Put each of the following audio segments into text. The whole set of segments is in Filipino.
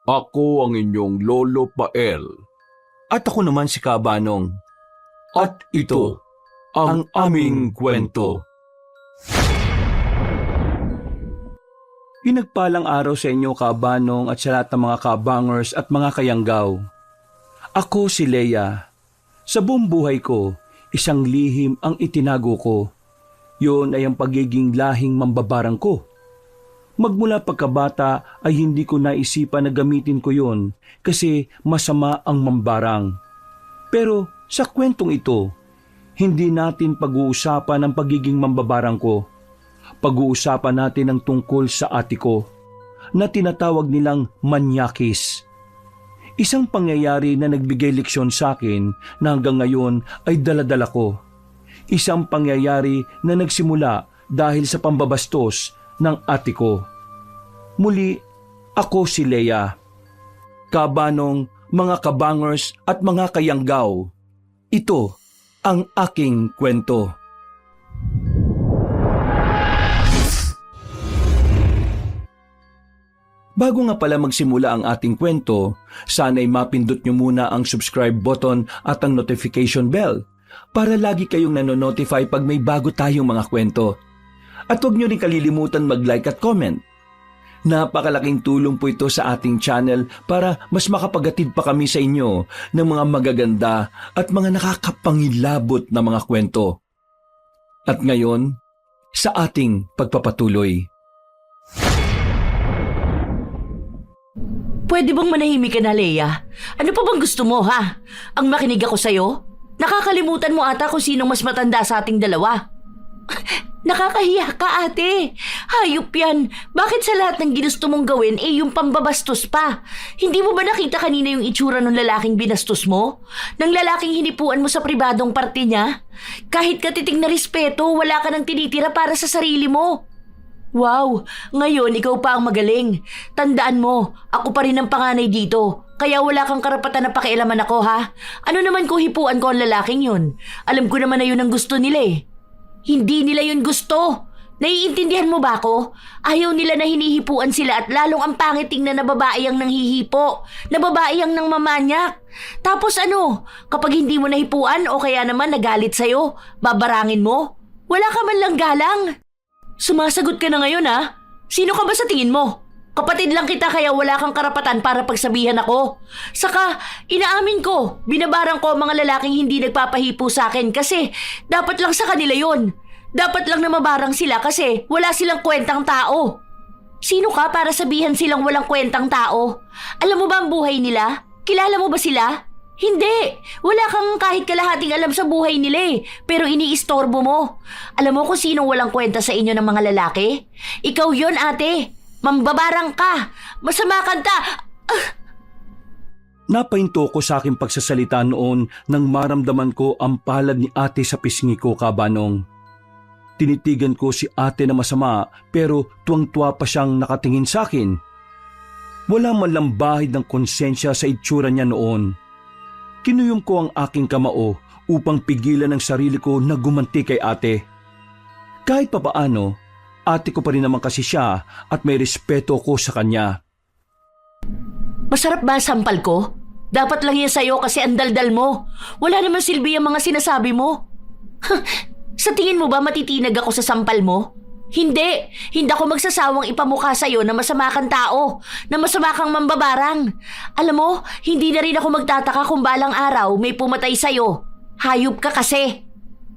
Ako ang inyong Lolo Pael. At ako naman si Kabanong. At ito ang aming kwento. Pinagpalang araw sa inyo, Kabanong, at sa lahat ng mga kabangers at mga kayanggaw. Ako si Leia. Sa buong buhay ko, isang lihim ang itinago ko. Yun ay ang pagiging lahing mambabarang ko. Magmula pagkabata ay hindi ko naisipan na gamitin ko yun kasi masama ang mambarang. Pero sa kwentong ito, hindi natin pag-uusapan ang pagiging mambabarang ko. Pag-uusapan natin ang tungkol sa ate ko na tinatawag nilang manyakis. Isang pangyayari na nagbigay leksyon sa akin na hanggang ngayon ay dala-dala ko. Isang pangyayari na nagsimula dahil sa pambabastos ng ate ko. Muli, ako si Leia. Kabanong, mga kabangers at mga kayanggaw. Ito ang aking kwento. Bago nga pala magsimula ang ating kwento, sana'y mapindot nyo muna ang subscribe button at ang notification bell para lagi kayong nanonotify pag may bago tayong mga kwento. At huwag nyo rin kalilimutan mag-like at comment. Napakalaking tulong po ito sa ating channel para mas makapagatid pa kami sa inyo ng mga magaganda at mga nakakapangilabot na mga kwento. At ngayon, sa ating pagpapatuloy. Pwede bang manahimik ka na, Leia? Ano pa bang gusto mo, ha? Ang makinig ako sa'yo? Nakakalimutan mo ata kung sinong mas matanda sa ating dalawa. Nakakahiya ka, ate. Hayop yan. Bakit sa lahat ng ginusto mong gawin, yung pambabastos pa? Hindi mo ba nakita kanina yung itsura ng lalaking binastos mo? Ng lalaking hinipuan mo sa pribadong parte niya? Kahit katiting na respeto, wala ka nang tinitira para sa sarili mo. Wow, ngayon ikaw pa ang magaling. Tandaan mo, ako pa rin ang panganay dito. Kaya wala kang karapatan na pakialaman ako, ha? Ano naman kung hipuan ko ang lalaking yun? Alam ko naman na yun ang gusto nila eh. Hindi nila yun gusto. Naiintindihan mo ba ako? Ayaw nila na hinihipuan sila at lalong ang pangit tingnan na babae ang nanghihipo, na babae ang nang mamanyak. Tapos ano, kapag hindi mo nahipuan o kaya naman nagalit sa'yo, babarangin mo? Wala ka man lang galang. Sumasagot ka na ngayon, ha? Sino ka ba sa tingin mo? Kapatid lang kita kaya wala kang karapatan para pagsabihan ako. Saka, inaamin ko, binabarang ko ang mga lalaking hindi nagpapahipo sa akin kasi dapat lang sa kanila yon. Dapat lang na mabarang sila kasi wala silang kwentang tao. Sino ka para sabihan silang walang kwentang tao? Alam mo ba ang buhay nila? Kilala mo ba sila? Hindi! Wala kang kahit kalahating alam sa buhay nila eh, pero iniistorbo mo. Alam mo kung sinong walang kwenta sa inyo ng mga lalaki? Ikaw yon, ate! Mambabarang ka! Masama kanta! Napahinto ko sa aking pagsasalita noon nang maramdaman ko ang palad ni ate sa pisngi ko, Kabanong. Tinitigan ko si ate na masama pero tuwang-tuwa pa siyang nakatingin sa akin. Wala man lang bahid ng konsensya sa itsura niya noon. Kinuyom ko ang aking kamao upang pigilan ang sarili ko na gumanti kay ate. Kahit papaano, ate ko pa rin naman kasi siya at may respeto ko sa kanya. Masarap ba ang sampal ko? Dapat lang yan sa'yo kasi ang daldal mo. Wala naman silbi ang mga sinasabi mo. Sa tingin mo ba matitinag ako sa sampal mo? Hindi! Hindi ako magsasawang ipamukha sa'yo na masama kang tao, na masama kang mambabarang. Alam mo, hindi na rin ako magtataka kung balang araw may pumatay sa'yo. Hayop ka kasi.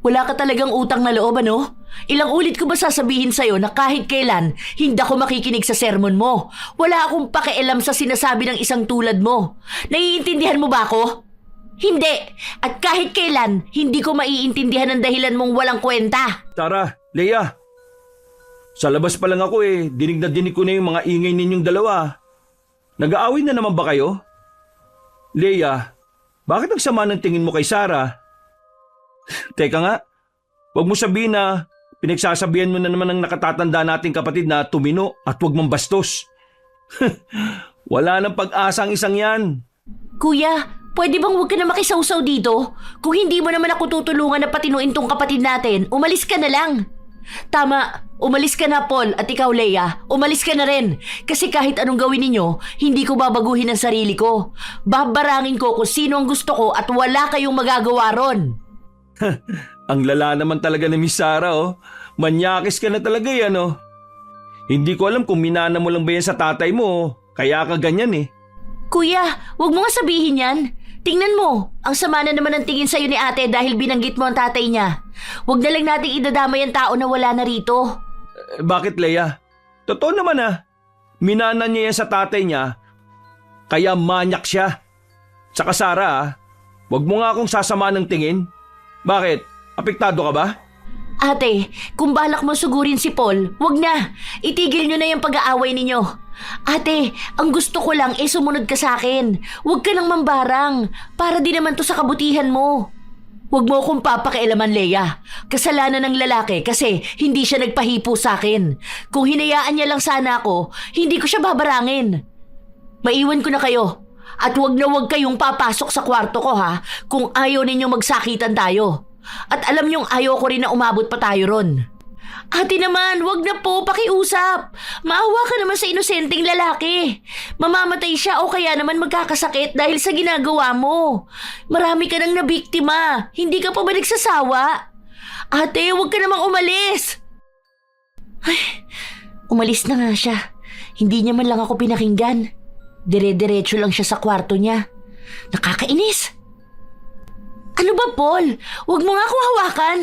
Wala ka talagang utang na loob, ano? Ilang ulit ko ba sasabihin sa'yo na kahit kailan, hindi ako makikinig sa sermon mo. Wala akong pakialam sa sinasabi ng isang tulad mo. Naiintindihan mo ba ako? Hindi! At kahit kailan, hindi ko maiintindihan ang dahilan mong walang kwenta. Tara, Leia! Sa labas pa lang ako dinig na dinig ko na yung mga ingay ninyong dalawa. Nag-aaway na naman ba kayo? Leia, bakit ang sama ng tingin mo kay Sarah? Teka nga, huwag mo sabihin na pinagsasabihan mo na naman ang nakatatanda nating kapatid na tumino at huwag mong bastos. Wala nang pag-asa ang isang yan. Kuya, pwede bang huwag ka na makisawsaw dito? Kung hindi mo naman ako tutulungan na patinuin tong kapatid natin, umalis ka na lang. Tama, umalis ka na Paul at ikaw Leia, umalis ka na rin. Kasi kahit anong gawin ninyo, hindi ko babaguhin ang sarili ko. Babarangin ko kung sino ang gusto ko at wala kayong magagawa ron. Ang lala naman talaga ni Miss Sarah, oh. Manyakis ka na talaga yan, oh. Hindi ko alam kung minana mo lang ba yan sa tatay mo, oh. Kaya ka ganyan eh. Kuya, wag mo nga sabihin yan. Tingnan mo, ang sama na naman ang tingin sa'yo ni ate dahil binanggit mo ang tatay niya. Wag na lang nating idadamay ang tao na wala na rito. Bakit, Leia? Totoo naman ah. Minana niya yan sa tatay niya, kaya manyak siya. Tsaka Sarah, wag mo nga akong sasama ng tingin. Bakit? Apektado ka ba? Ate, kung balak mo sugurin si Paul, wag na. Itigil nyo na yung pag-aaway ninyo. Ate, ang gusto ko lang sumunod ka sa akin. Huwag ka nang mambarang. Para di naman to sa kabutihan mo. Huwag mo akong papakialaman, Leia. Kasalanan ng lalaki kasi hindi siya nagpahipo sa akin. Kung hinayaan niya lang sana ako, hindi ko siya babarangin. Maiwan ko na kayo. At huwag na huwag kayong papasok sa kwarto ko ha, kung ayaw ninyong magsakitan tayo. At alam niyong ayaw ko rin na umabot pa tayo ron. Ate naman, wag na po, pakiusap. Maawa ka naman sa inosenteng lalaki. Mamamatay siya o kaya naman magkakasakit dahil sa ginagawa mo. Marami ka nang nabiktima. Hindi ka pa ba nagsasawa? Ate, wag ka namang umalis. Ay, umalis na nga siya. Hindi niya man lang ako pinakinggan. Dire-diretso lang siya sa kwarto niya. Nakakainis. Ano ba, Paul? Huwag mo nga ako hawakan.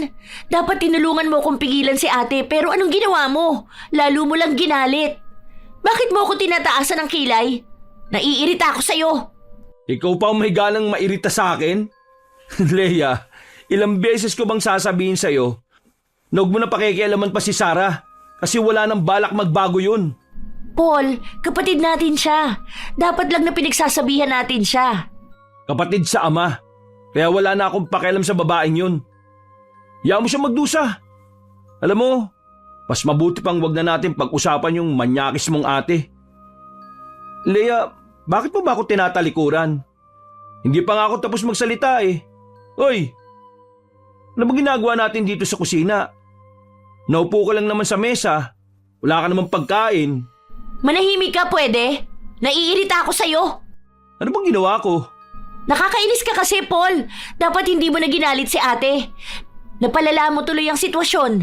Dapat tinulungan mo akong pigilan si ate pero anong ginawa mo? Lalo mo lang ginalit. Bakit mo ako tinataasan ng kilay? Naiirita ako sa'yo. Ikaw pa ang may ganang mairita sa akin? Leia, ilang beses ko bang sasabihin sa'yo na huwag mo na pakikialaman pa si Sarah kasi wala nang balak magbago yun. Paul, kapatid natin siya. Dapat lang na pinagsasabihan natin siya. Kapatid sa ama. Kaya wala na akong pakialam sa babaeng yun. Hayaan mo siya magdusa. Alam mo, mas mabuti pang wag na natin pag-usapan yung manyakis mong ate. Leia, bakit mo ba ako tinatalikuran? Hindi pa nga ako tapos magsalita eh. Hoy, ano ba ginagawa natin dito sa kusina? Naupo ka lang naman sa mesa. Wala ka namang pagkain. Manahimik ka pwede? Naiirita ako sa'yo. Ano bang ginawa ko? Nakakainis ka kasi, Paul. Dapat hindi mo na ginalit si ate. Napalala mo tuloy ang sitwasyon.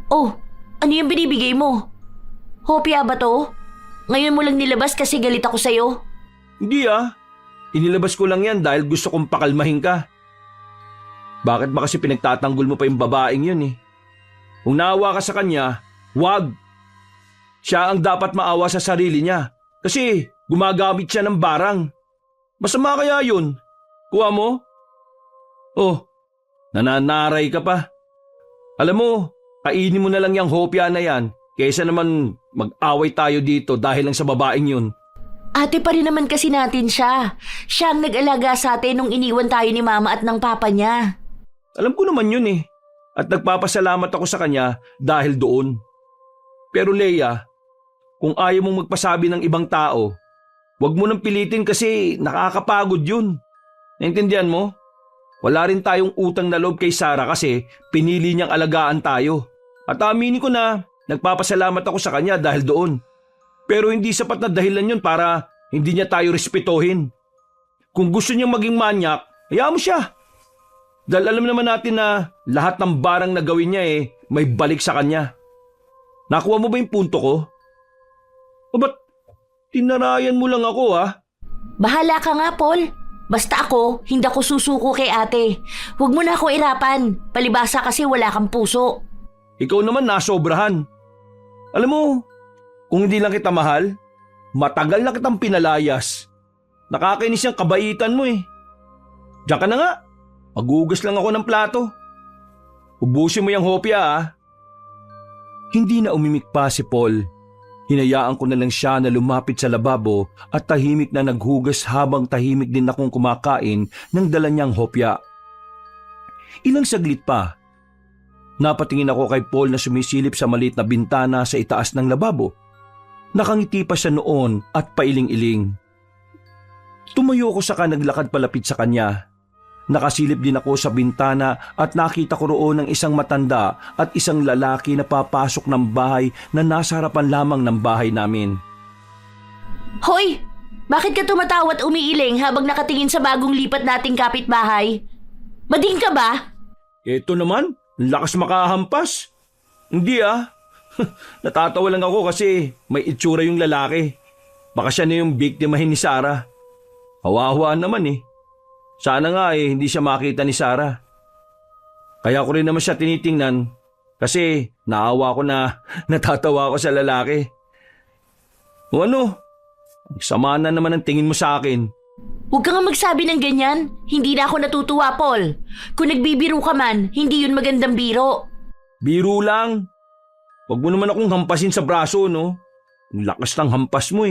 Oh, ano yung binibigay mo? Hopya ba to? Ngayon mo lang nilabas kasi galit ako sa'yo. Hindi ah. Inilabas ko lang yan dahil gusto kong pakalmahin ka. Bakit ba kasi pinagtatanggol mo pa yung babaeng yun eh? Kung naawa ka sa kanya, wag. Siya ang dapat maawa sa sarili niya. Kasi gumagamit siya ng barang. Masama kaya yun? Kuha mo? Oh, nananaray ka pa. Alam mo, kainin mo na lang yung hopya na yan kaysa naman mag-away tayo dito dahil lang sa babaeng yun. Ate pa rin naman kasi natin siya. Siya ang nag-alaga sa atin nung iniwan tayo ni mama at ng papa niya. Alam ko naman yun eh. At nagpapasalamat ako sa kanya dahil doon. Pero Leia, kung ayaw mong magpasabi ng ibang tao, huwag mo nang pilitin kasi nakakapagod yun. Naintindihan mo? Wala rin tayong utang na loob kay Sarah kasi pinili niyang alagaan tayo. At aminin ko na nagpapasalamat ako sa kanya dahil doon. Pero hindi sapat na dahilan yun para hindi niya tayo respetohin. Kung gusto niyang maging manyak, hayaan mo siya. Dahil alam naman natin na lahat ng barang na gawin niya may balik sa kanya. Nakuha mo ba yung punto ko? O ba't tinarayan mo lang ako ha? Bahala ka nga, Paul. Basta ako, hindi ako susuko kay ate. Huwag mo na ako irapan. Palibasa kasi wala kang puso. Ikaw naman nasobrahan. Alam mo, kung hindi lang kita mahal, matagal na kitang pinalayas. Nakakainis yung kabaitan mo eh. Diyan ka na nga. Maghugas lang ako ng plato. Ubusin mo yung hopya ha. Hindi na umimik pa si Paul. Hinayaan ko na lang siya na lumapit sa lababo at tahimik na naghugas habang tahimik din akong kumakain ng dala niyang hopya. Ilang saglit pa, napatingin ako kay Paul na sumisilip sa maliit na bintana sa itaas ng lababo. Nakangiti pa siya noon at pailing-iling. Tumayo ko saka naglakad palapit sa kanya Nakasilip din ako sa bintana at nakita ko roon ng isang matanda at isang lalaki na papasok ng bahay na nasa harapan lamang ng bahay namin. Hoy! Bakit ka tumatawa at umiiling habang nakatingin sa bagong lipat nating kapitbahay? Bading ka ba? Ito naman, ang lakas makahampas. Hindi natatawa lang ako kasi may itsura yung lalaki. Baka siya na yung biktimahin ni Sarah. Kawawa naman Sana nga hindi siya makita ni Sarah. Kaya ko rin naman siya tinitingnan kasi naawa ko na natatawa ako sa lalaki. O ano? Sama na naman ang tingin mo sa akin. Huwag ka nga magsabi ng ganyan. Hindi na ako natutuwa, Paul. Kung nagbibiro ka man, hindi yun magandang biro. Biro lang. Huwag mo naman akong hampasin sa braso, no? Ang lakas ng hampas mo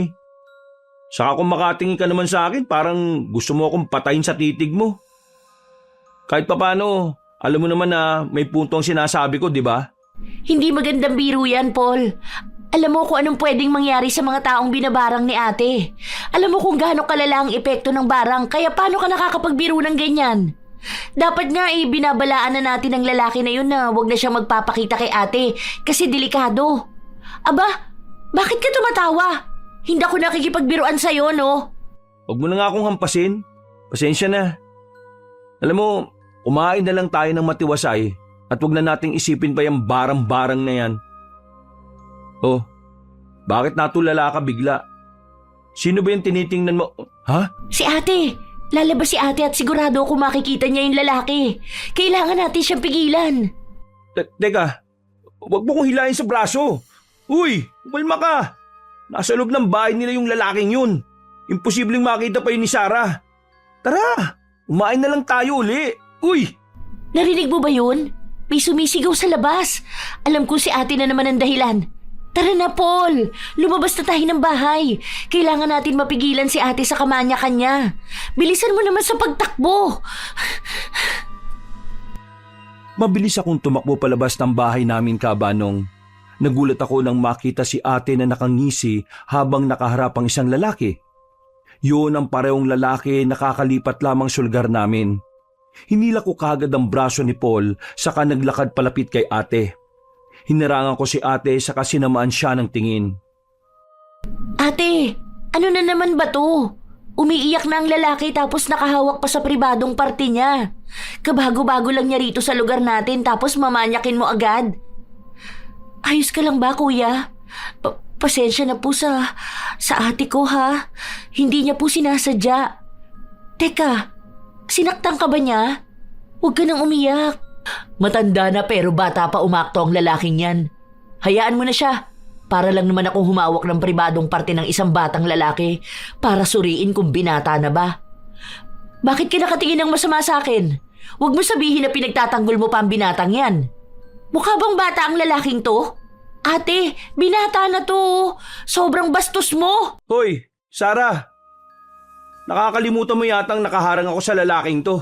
Saka kung makatingin ka naman sa akin, parang gusto mo akong patayin sa titig mo. Kahit papano, alam mo naman na may punto ang sinasabi ko, di ba? Hindi magandang biro yan, Paul. Alam mo kung anong pwedeng mangyari sa mga taong binabarang ni ate. Alam mo kung gaano kalala ang epekto ng barang, kaya paano ka nakakapagbiro ng ganyan? Dapat nga binabalaan na natin ang lalaki na yun na huwag na siyang magpapakita kay ate kasi delikado. Aba, bakit ka tumatawa? Hindi ako nakikipagbiruan sa'yo, no? Huwag mo na nga akong hampasin. Pasensya na. Alam mo, kumain na lang tayo ng matiwasay at huwag na nating isipin pa yung barang-barang na yan. Oh, bakit natulala ka bigla? Sino ba yung tinitingnan mo? Ha? Si ate. Lalabas si ate at sigurado ako makikita niya yung lalaki. Kailangan natin siyang pigilan. Teka, huwag mo kong hilahin sa braso. Uy, umalma ka. Nasa loob ng bahay nila yung lalaking yun. Imposibleng makita pa yun ni Sarah. Tara, umain na lang tayo uli. Uy! Narinig mo ba yun? May sumisigaw sa labas. Alam ko si ate na naman ang dahilan. Tara na, Paul. Lumabas na tayo ng bahay. Kailangan natin mapigilan si ate sa kamanya-kanya. Bilisan mo naman sa pagtakbo. Mabilis akong tumakbo palabas ng bahay namin, Kabanong. Nagulat ako nang makita si ate na nakangisi habang nakaharap ang isang lalaki. Yun ang parehong lalaki na kakalipat lamang sa lugar namin. Hinila ko kagad ang braso ni Paul saka naglakad palapit kay ate. Hinarangan ko si ate saka sinamaan siya ng tingin. Ate, ano na naman ba to? Umiiyak na ang lalaki tapos nakahawak pa sa pribadong parte niya. Kabago-bago lang niya rito sa lugar natin tapos mamanyakin mo agad. Ayos ka lang ba, kuya? Pasensya na po sa ate ko, ha? Hindi niya po sinasadya. Teka, sinaktan ka ba niya? Huwag ka nang umiyak. Matanda na pero bata pa umakto ang lalaking yan. Hayaan mo na siya. Para lang naman akong humawak ng pribadong parte ng isang batang lalaki para suriin kung binata na ba. Bakit ka nakatingin ng masama sa akin? Huwag mo sabihin na pinagtatanggol mo pa ang binatang yan. Mukha bang bata ang lalaking to? Ate, binata na to. Sobrang bastos mo. Hoy, Sarah. Nakakalimutan mo yatang nakaharang ako sa lalaking to.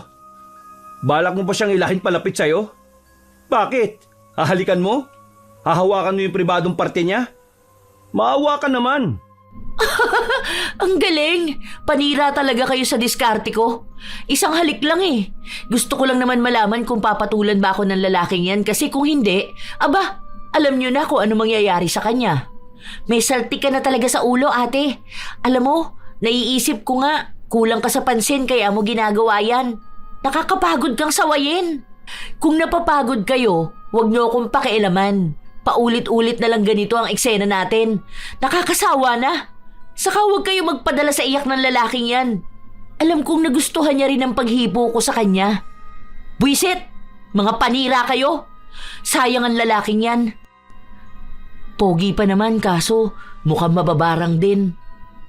Balak mo pa siyang ilahin palapit sa'yo? Bakit? Hahalikan mo? Hahawakan mo yung pribadong parte niya? Maawa ka naman. Ang galing! Panira talaga kayo sa diskarte ko. Isang halik lang Gusto ko lang naman malaman kung papatulan ba ako ng lalaking yan kasi kung hindi, aba, alam niyo na kung ano mangyayari sa kanya. May saltik ka na talaga sa ulo, ate. Alam mo, naiisip ko nga, kulang ka sa pansin kaya mo ginagawa yan. Nakakapagod kang sawayin. Kung napapagod kayo, huwag niyo akong pakialaman. Paulit-ulit na lang ganito ang eksena natin. Nakakasawa na. Saka huwag kayo magpadala sa iyak ng lalaking yan. Alam kong nagustuhan niya rin ang paghipo ko sa kanya. Buisit! Mga panira kayo! Sayang ang lalaking yan. Pogi pa naman kaso mukhang mababarang din.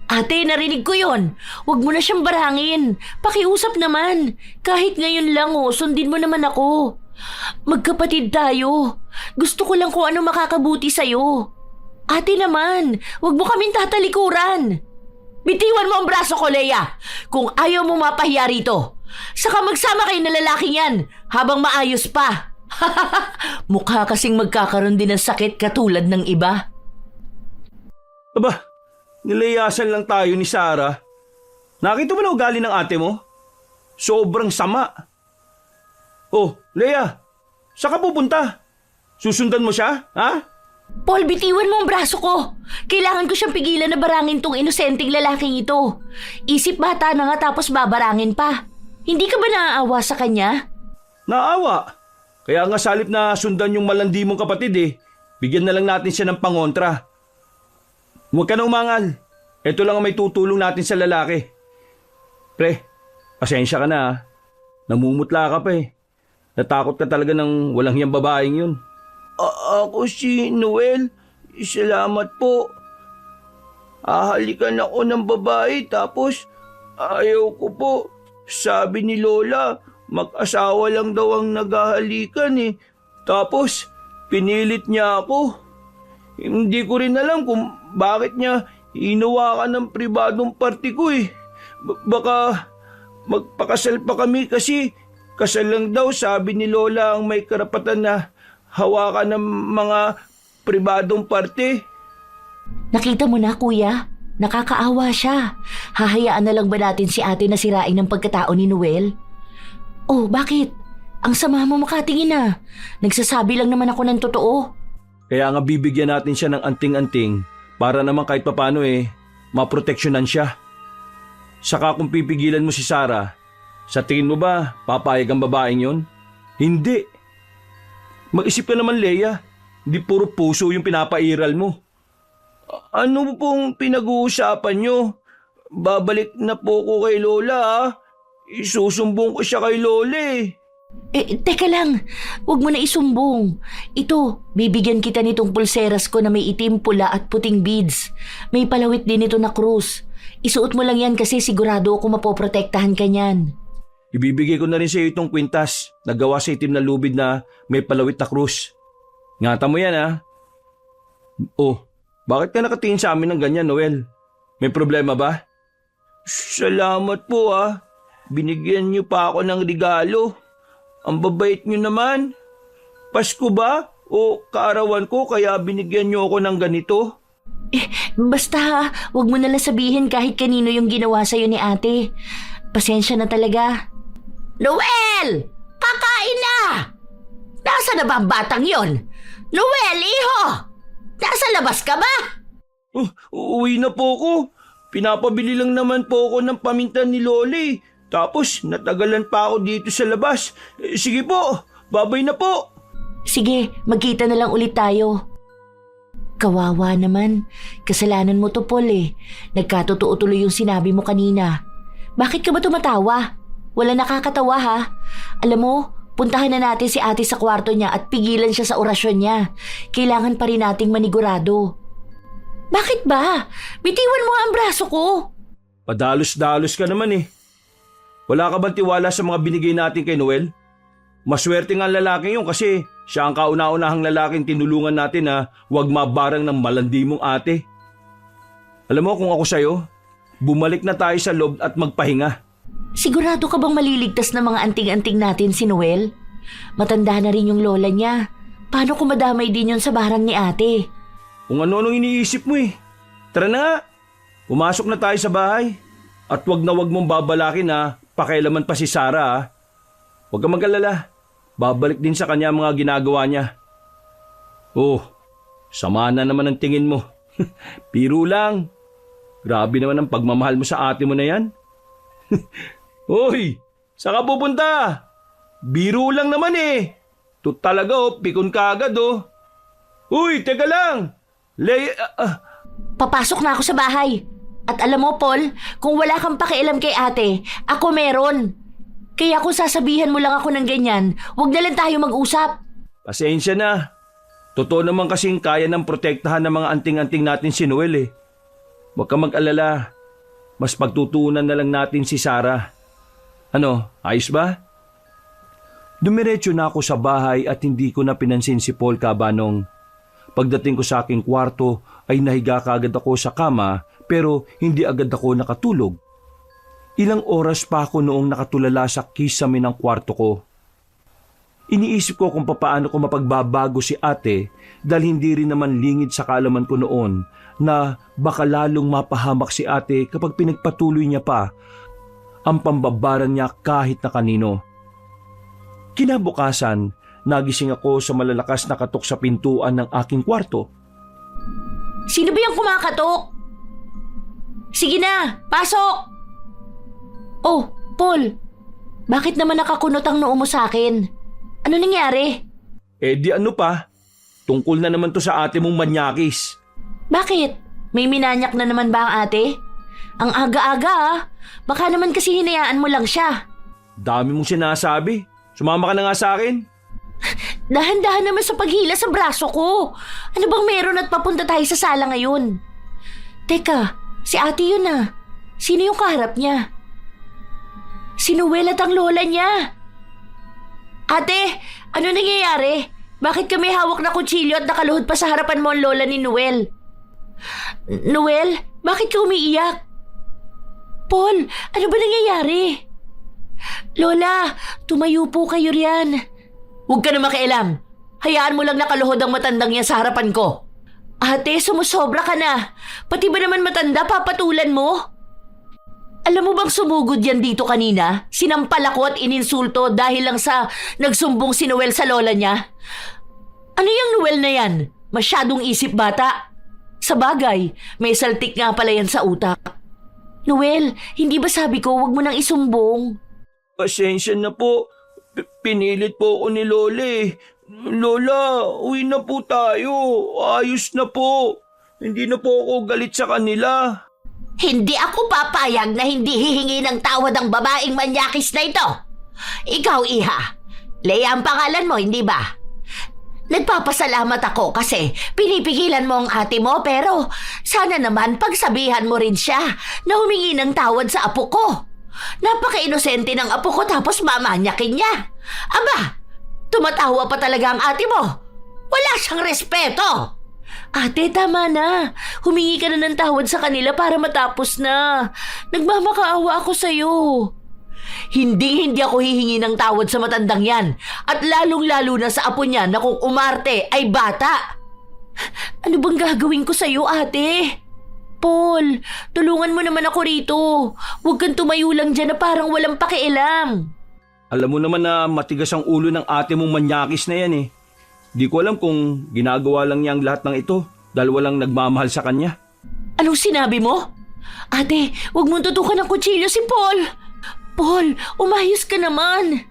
Ate, narinig ko yon. Huwag mo na siyang barangin. Pakiusap naman. Kahit ngayon lang sundin mo naman ako. Magkapatid tayo. Gusto ko lang kung ano makakabuti sa'yo. Ate naman, huwag mo kaming tatalikuran. Bitiwan mo ang braso ko, Leia, kung ayaw mo mapahiya rito. Saka magsama kayo ng lalaking yan habang maayos pa. Mukha kasing magkakaroon din ng sakit katulad ng iba. Aba, nilayasan lang tayo ni Sarah. Nakita mo na ugali ng ate mo? Sobrang sama. Oh, Leia, saan ka pupunta? Susundan mo siya, ha? Paul, bitiwan mo ang braso ko. Kailangan ko siyang pigilan na barangin tong inosenteng lalaking ito. Isip bata na nga tapos babarangin pa. Hindi ka ba naaawa sa kanya? Naawa. Kaya nga salip na sundan yung malandi mong kapatid bigyan na lang natin siya ng pangontra. Huwag ka na umangal. Ito lang ang may tutulong natin sa lalaki. Pre, pasensya ka na ha. Namumutla ka pa Natakot ka talaga ng walang hiyang babaeng yun. Ako si Noel. Salamat po. Ahalikan ako ng babae tapos ayaw ko po. Sabi ni Lola, mag-asawa lang daw ang naghahalikan Tapos pinilit niya ako. Hindi ko rin alam kung bakit niya hinawakan ng pribadong party ko Baka magpakasal pa kami kasi kasal lang daw sabi ni Lola ang may karapatan na hawakan ng mga pribadong parte. Nakita mo na, kuya. Nakakaawa siya. Hahayaan na lang ba natin si ate na sirain ng pagkatao ni Noel? Oh, bakit? Ang sama mo makatingin Nagsasabi lang naman ako ng totoo. Kaya nga bibigyan natin siya ng anting-anting para naman kahit papano maproteksyonan siya. Saka kung pipigilan mo si Sarah, sa tingin mo ba papayag ang babaeng yon? Hindi. Mag-isip ka naman, Leia. Hindi puro puso yung pinapairal mo. Ano pong pinag-uusapan nyo? Babalik na po ko kay Lola Isusumbong ko siya kay Lola Teka lang. Huwag mo na isumbong. Ito, bibigyan kita nitong pulseras ko na may itim, pula at puting beads. May palawit din ito na krus. Isuot mo lang yan kasi sigurado ako mapoprotektahan ka niyan. Ibibigay ko na rin sa iyo itong kwintas na gawa sa itim na lubid na may palawit na krus. Ingatan mo yan Oh, bakit ka nakatingin sa amin ng ganyan, Noel? May problema ba? Salamat po Binigyan niyo pa ako ng regalo. Ang babait niyo naman. Pasko ba? O kaarawan ko kaya binigyan niyo ako ng ganito? Basta huwag mo nalang sabihin kahit kanino yung ginawa sa'yo ni ate. Pasensya na talaga. Noel! Kakain na! Nasa na ba ang batang yon? Noel, iho! Nasa labas ka ba? Uuwi na po ko. Pinapabili lang naman po ako ng paminta ni Loli. Tapos natagalan pa ako dito sa labas. Sige po, babay na po. Sige, magkita na lang ulit tayo. Kawawa naman. Kasalanan mo to, Paul Nagkatotoo tuloy yung sinabi mo kanina. Bakit ka ba tumatawa? Wala nakakatawa Alam mo, puntahan na natin si ate sa kwarto niya at pigilan siya sa orasyon niya. Kailangan pa rin nating manigurado. Bakit ba? Bitiwan mo ang braso ko. Padalos-dalos ka naman Wala ka bang tiwala sa mga binigay natin kay Noel? Maswerte nga ang lalaking yun kasi siya ang kauna-unahang lalaking tinulungan natin na huwag mabarang ng malandi mong ate. Alam mo kung ako sa'yo, bumalik na tayo sa loob at magpahinga. Sigurado ka bang maliligtas na mga anting-anting natin si Noel? Matanda na rin yung lola niya. Paano kung madamay din yun sa barang ni ate? Kung ano-anong iniisip mo Tara na nga, pumasok na tayo sa bahay. At wag na wag mong babalakin pakialaman pa si Sarah Huwag kang mag-alala. Babalik din sa kanya mga ginagawa niya. Oh, sama na naman ang tingin mo. Biro lang. Grabe naman ang pagmamahal mo sa ate mo na yan. Hoy, saan ka pupunta? Biro lang naman To talaga pikon ka agad Uy, teka lang. Papasok na ako sa bahay. At alam mo, Paul, kung wala kang pakialam kay ate, ako meron. Kaya kung sasabihan mo lang ako ng ganyan, huwag na lang tayo mag-usap. Pasensya na. Totoo naman kasing kaya ng protektahan ng mga anting-anting natin si Noel Huwag ka mag-alala. Mas pagtutunan na lang natin si Sarah. Ano, ayos ba? Dumiretso na ako sa bahay at hindi ko na pinansin si Paul Cabanong. Pagdating ko sa aking kwarto ay nahiga kaagad ako sa kama pero hindi agad ako nakatulog. Ilang oras pa ako noong nakatulala sa kisame ng kwarto ko. Iniisip ko kung papaano ko mapagbabago si ate dahil hindi rin naman lingid sa kaalaman ko noon na baka lalong mapahamak si ate kapag pinagpatuloy niya pa ang pambabaran niya kahit na kanino. Kinabukasan, nagising ako sa malalakas na katok sa pintuan ng aking kwarto. Sino ba yung kumakatok? Sige na, pasok! Oh, Paul, bakit naman nakakunot ang noo mo sa akin? Ano nangyari? Eh di ano pa? Tungkol na naman to sa ate mong manyakis. Bakit? May minanyak na naman ba ang ate? Ang aga-aga ah. Baka naman kasi hinayaan mo lang siya. Dami mong sinasabi. Sumama ka na nga sa akin. Dahan-dahan naman sa paghila sa braso ko. Ano bang meron at papunta tayo sa sala ngayon? Teka, si ate yun ah. Sino yung kaharap niya? Si Noel at ang lola niya. Ate, ano nangyayari? Bakit kami hawak na kutsilyo at nakaluhod pa sa harapan mo ang lola ni Noel? Noel, bakit ka umiiyak? Paul, ano ba nangyayari? Lola, tumayo po kayo riyan. Huwag ka na makialam. Hayaan mo lang nakaluhod ang matandang yan sa harapan ko. Ate, sumusobra ka na. Pati ba naman matanda, papatulan mo? Alam mo bang sumugod yan dito kanina? Sinampal ako at ininsulto dahil lang sa nagsumbong si Noel sa lola niya. Ano yung Noel na yan? Masyadong isip bata. Sa bagay, may saltik nga pala yan sa utak. Noel, hindi ba sabi ko wag mo nang isumbong? Pasensya na po. Pinilit po ako ni Lola eh. Lola, uwi na po tayo. Ayos na po. Hindi na po ako galit sa kanila. Hindi ako papayag na hindi hihingi ng tawad ang babaeng manyakis na ito. Ikaw, Iha. Leia ang pangalan mo, hindi ba? Nagpapasalamat ako kasi pinipigilan mo ang ate mo pero sana naman pagsabihan mo rin siya na humingi ng tawad sa apo ko. Napaka-inosente ng apo ko tapos mamanyakin niya. Aba, tumatawa pa talaga ang ate mo. Wala siyang respeto. Ate, tama na. Humingi ka na ng tawad sa kanila para matapos na. Nagmamakaawa ako sa'yo. Hindi ako hihingi ng tawad sa matandang yan. At lalong-lalo na sa apo niya na kung umarte ay bata. Ano bang gagawin ko sa'yo, ate? Paul, tulungan mo naman ako rito. Huwag kang tumayo lang dyan na parang walang pakialam. Alam mo naman na matigas ang ulo ng ate mong manyakis na yan eh. Di ko alam kung ginagawa lang niya ang lahat ng ito dahil walang nagmamahal sa kanya. Anong sinabi mo? Ate, huwag mong tutukan ng kutsilyo si Paul. Paul, umayos ka naman.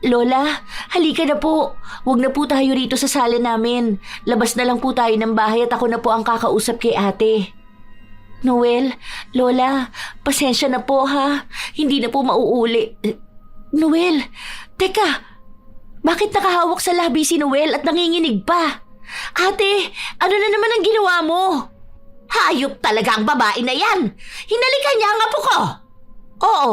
Lola, halika na po. Huwag na po tayo rito sa sala namin. Labas na lang po tayo ng bahay at ako na po ang kakausap kay ate. Noel, Lola, pasensya na po ha. Hindi na po mauuli. Noel, teka. Bakit nakahawak sa labi si Noel at nanginginig pa? Ate, ano na naman ang ginawa mo? Hayop talaga ang babae na yan. Hinalikan niya ang apo ko. Oo,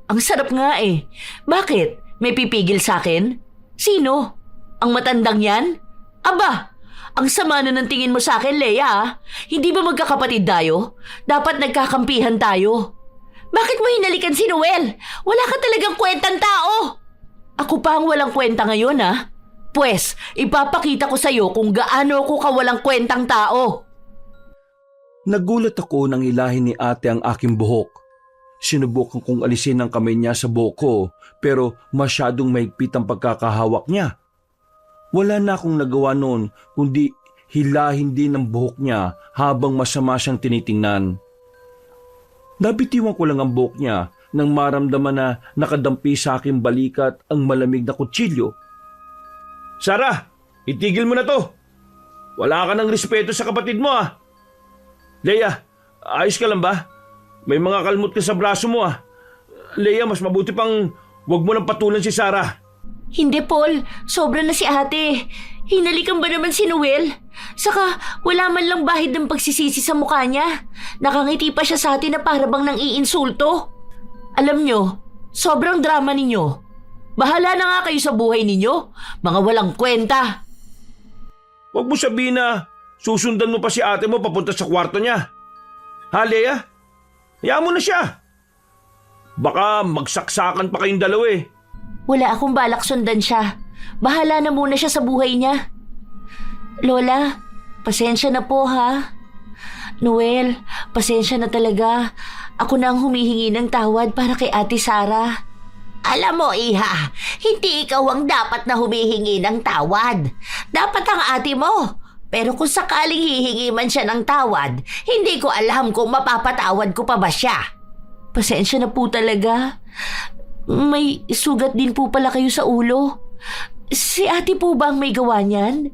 ang sarap nga eh. Bakit? May pipigil sa akin? Sino? Ang matandang yan? Aba, ang sama na ng tingin mo sa akin, Leia. Hindi ba magkakapatid tayo? Dapat nagkakampihan tayo. Bakit mo hinalikan si Noel? Wala ka talagang kwentang tao. Ako pa ang walang kwenta ngayon, ha? Pwes, ipapakita ko sa'yo kung gaano ako kawalang kwentang tao. Nagulat ako nang hilahin ni ate ang aking buhok. Sinubukan kong alisin ang kamay niya sa buhok ko pero masyadong mahigpit ang pagkakahawak niya. Wala na akong nagawa noon kundi hilahin din ang buhok niya habang masama siyang tinitingnan. Nabitiwan ko lang ang buhok niya nang maramdaman na nakadampi sa aking balikat ang malamig na kutsilyo. Sarah, itigil mo na to. Wala ka ng respeto sa kapatid mo ah. Leia, ayos ka lang ba? May mga kalmot ka sa braso mo ah. Leia, mas mabuti pang wag mo nang patulan si Sarah. Hindi, Paul. Sobra na si ate. Hinalikan ba naman si Noel? Saka wala man lang bahid ng pagsisisi sa mukha niya. Nakangiti pa siya sa atin na para bang nang iinsulto. Alam nyo, sobrang drama ninyo. Bahala na nga kayo sa buhay ninyo. Mga walang kwenta. Huwag mo sabihin na susundan mo pa si ate mo papunta sa kwarto niya. Ha, Leia? Hayaan mo na siya. Baka magsaksakan pa kayong dalawa eh. Wala akong balak sundan siya. Bahala na muna siya sa buhay niya. Lola, pasensya na po ha. Noel, pasensya na talaga. Ako na ang humihingi ng tawad para kay Ate Sarah. Alam mo, Iha, hindi ikaw ang dapat na humihingi ng tawad. Dapat ang ate mo. Pero kung sakaling hihingi man siya ng tawad, hindi ko alam kung mapapatawad ko pa ba siya. Pasensya na po talaga. May sugat din po pala kayo sa ulo. Si ate po ba ang may gawa niyan?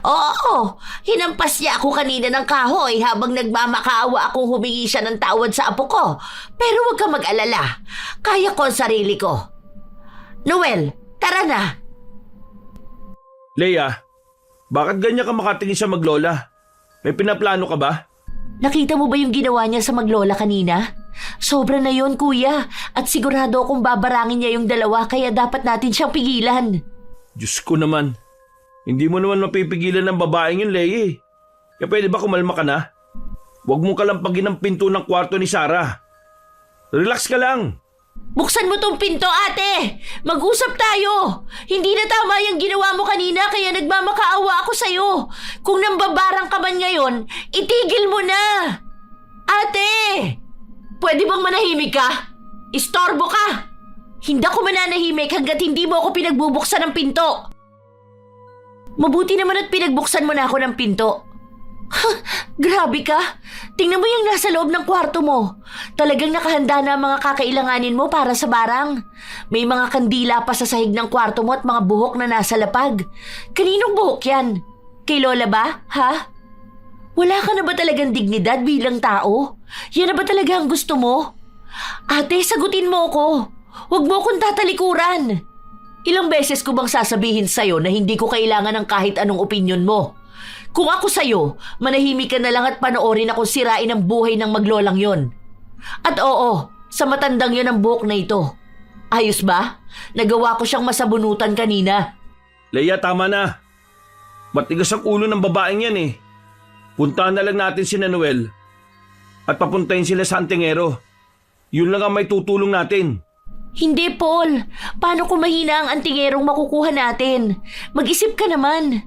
Oo, hinampas niya ako kanina ng kahoy habang nagmamakaawa akong humingi siya ng tawad sa apo ko. Pero huwag ka mag-alala, kaya ko ang sarili ko. Noel, tara na. Leia, bakit ganyan ka makatingin sa maglola? May pinaplano ka ba? Nakita mo ba yung ginawa niya sa maglola kanina? Sobra na yon, kuya, at sigurado akong babarangin niya yung dalawa kaya dapat natin siyang pigilan. Diyos ko naman. Hindi mo naman mapipigilan ng babaeng yun, Leia. Kaya pwede ba kumalma ka na? Huwag mong kalampagin ang pinto ng kwarto ni Sarah. Relax ka lang. Buksan mo tong pinto, ate! Mag-usap tayo! Hindi na tama yung ginawa mo kanina kaya nagmamakaawa ako sa'yo. Kung nambabarang ka man ngayon, itigil mo na! Ate! Pwede bang manahimik ka? Istorbo ka! Hindi ako mananahimik hanggat hindi mo ako pinagbubuksan ng pinto. Mabuti naman at pinagbuksan mo na ako ng pinto. Grabe ka! Tingnan mo yung nasa loob ng kwarto mo. Talagang nakahanda na ang mga kakailanganin mo para sa barang. May mga kandila pa sa sahig ng kwarto mo at mga buhok na nasa lapag. Kaninong buhok yan? Kay Lola ba? Ha? Wala ka na ba talagang dignidad bilang tao? Yan na ba talaga ang gusto mo? Ate, sagutin mo ko. Huwag mo akong tatalikuran. Ilang beses ko bang sasabihin sa'yo na hindi ko kailangan ng kahit anong opinyon mo? Kung ako sa'yo, manahimik ka na lang at panoorin akong sirain ang buhay ng maglolang yon. At oo, sa matandang yon ang buhok na ito. Ayos ba? Nagawa ko siyang masabunutan kanina. Leia, tama na. Matigas ang ulo ng babaeng yan eh. Puntahan na lang natin si Noel at papuntahin sila sa Antingero. Yun lang ang may tutulong natin. Hindi, Paul. Paano kung mahina ang antingerong makukuha natin? Mag-isip ka naman.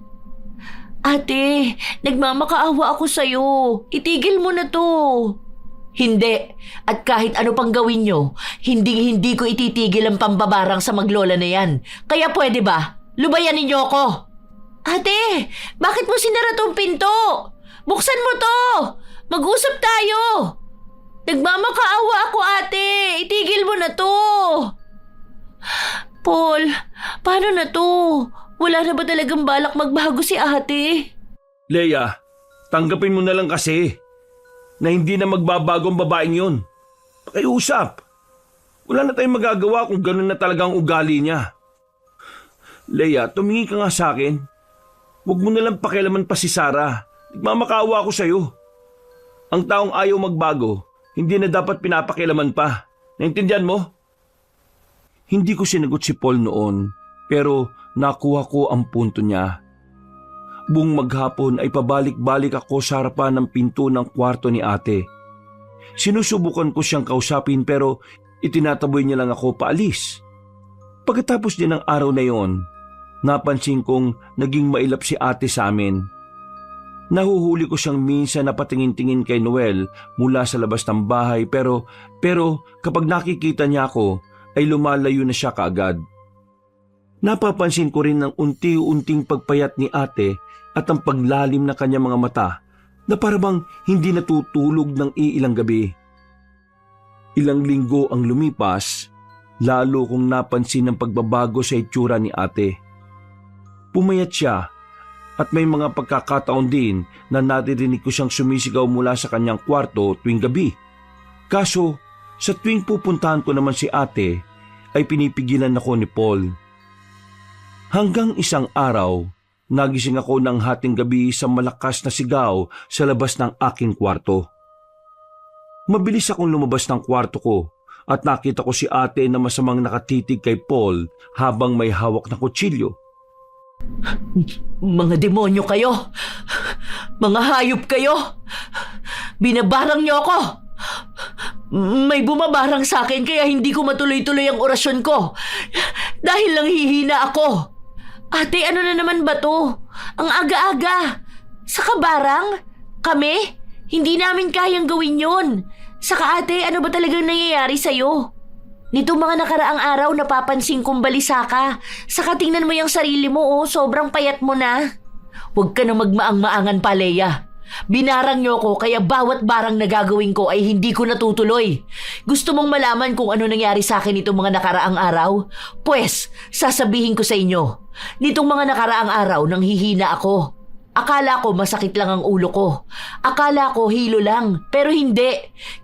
Ate, nagmamakaawa ako sa'yo. Itigil mo na to. Hindi. At kahit ano pang gawin nyo, hindi ko ititigil ang pambabarang sa maglola na yan. Kaya pwede ba? Lubayan ninyo ako. Ate, bakit mo sinara tong pinto? Buksan mo to. Mag-usap tayo. Nagmamakaawa ako, ate. Itigil mo na to. Paul, paano na to? Wala na ba talagang balak magbago si ate? Leia, tanggapin mo na lang kasi na hindi na magbabago ang babaeng yun. Pakiusap. Wala na tayong magagawa kung ganun na talagang ugali niya. Leia, tumingin ka nga sa akin. Huwag mo na lang pakialaman pa si Sarah. Nagmamakaawa ako sa'yo. Ang taong ayaw magbago, hindi na dapat pinapakialaman pa. Naintindihan mo? Hindi ko sinagot si Paul noon, pero nakuha ko ang punto niya. Buong maghapon ay pabalik-balik ako sa harapan ng pinto ng kwarto ni ate. Sinusubukan ko siyang kausapin pero itinataboy niya lang ako paalis. Pagkatapos din ng araw na yon, napansin kong naging mailap si ate sa amin. Nahuhuli ko siyang minsan na patingin-tingin kay Noel mula sa labas ng bahay pero kapag nakikita niya ako ay lumalayo na siya kaagad. Napapansin ko rin ng unti-unting pagpayat ni ate at ang paglalim na kanyang mga mata na parang hindi natutulog ng iilang gabi. Ilang linggo ang lumipas, lalo kong napansin ang pagbabago sa itsura ni ate. Pumayat siya at may mga pagkakataon din na naririnig ko siyang sumisigaw mula sa kanyang kwarto tuwing gabi. Kaso sa tuwing pupuntahan ko naman si ate ay pinipigilan ako ni Paul. Hanggang isang araw, nagising ako ng hating gabi sa malakas na sigaw sa labas ng aking kwarto. Mabilis akong lumabas ng kwarto ko at nakita ko si ate na masamang nakatitig kay Paul habang may hawak na kutsilyo. Mga demonyo kayo! Mga hayop kayo! Binabarang niyo ako! May bumabarang sa akin kaya hindi ko matuloy-tuloy ang orasyon ko. Dahil lang hihina ako. Ate, ano na naman ba to? Ang aga-aga. Sa kabarang? Kami? Hindi namin kayang gawin yon. Saka ate, ano ba talagang nangyayari sa'yo? Nito mga nakaraang araw napapansin kong balisa ka. Saka tingnan mo yung sarili mo sobrang payat mo na. Huwag ka na magmaang-maangan pa, Leia. Binarang niyo ko kaya bawat barang na gagawin ko ay hindi ko natutuloy. Gusto mong malaman kung ano nangyari sa akin nitong mga nakaraang araw? Pwes, sasabihin ko sa inyo. Nitong mga nakaraang araw nanghihina ako. Akala ko masakit lang ang ulo ko. Akala ko hilo lang, pero hindi.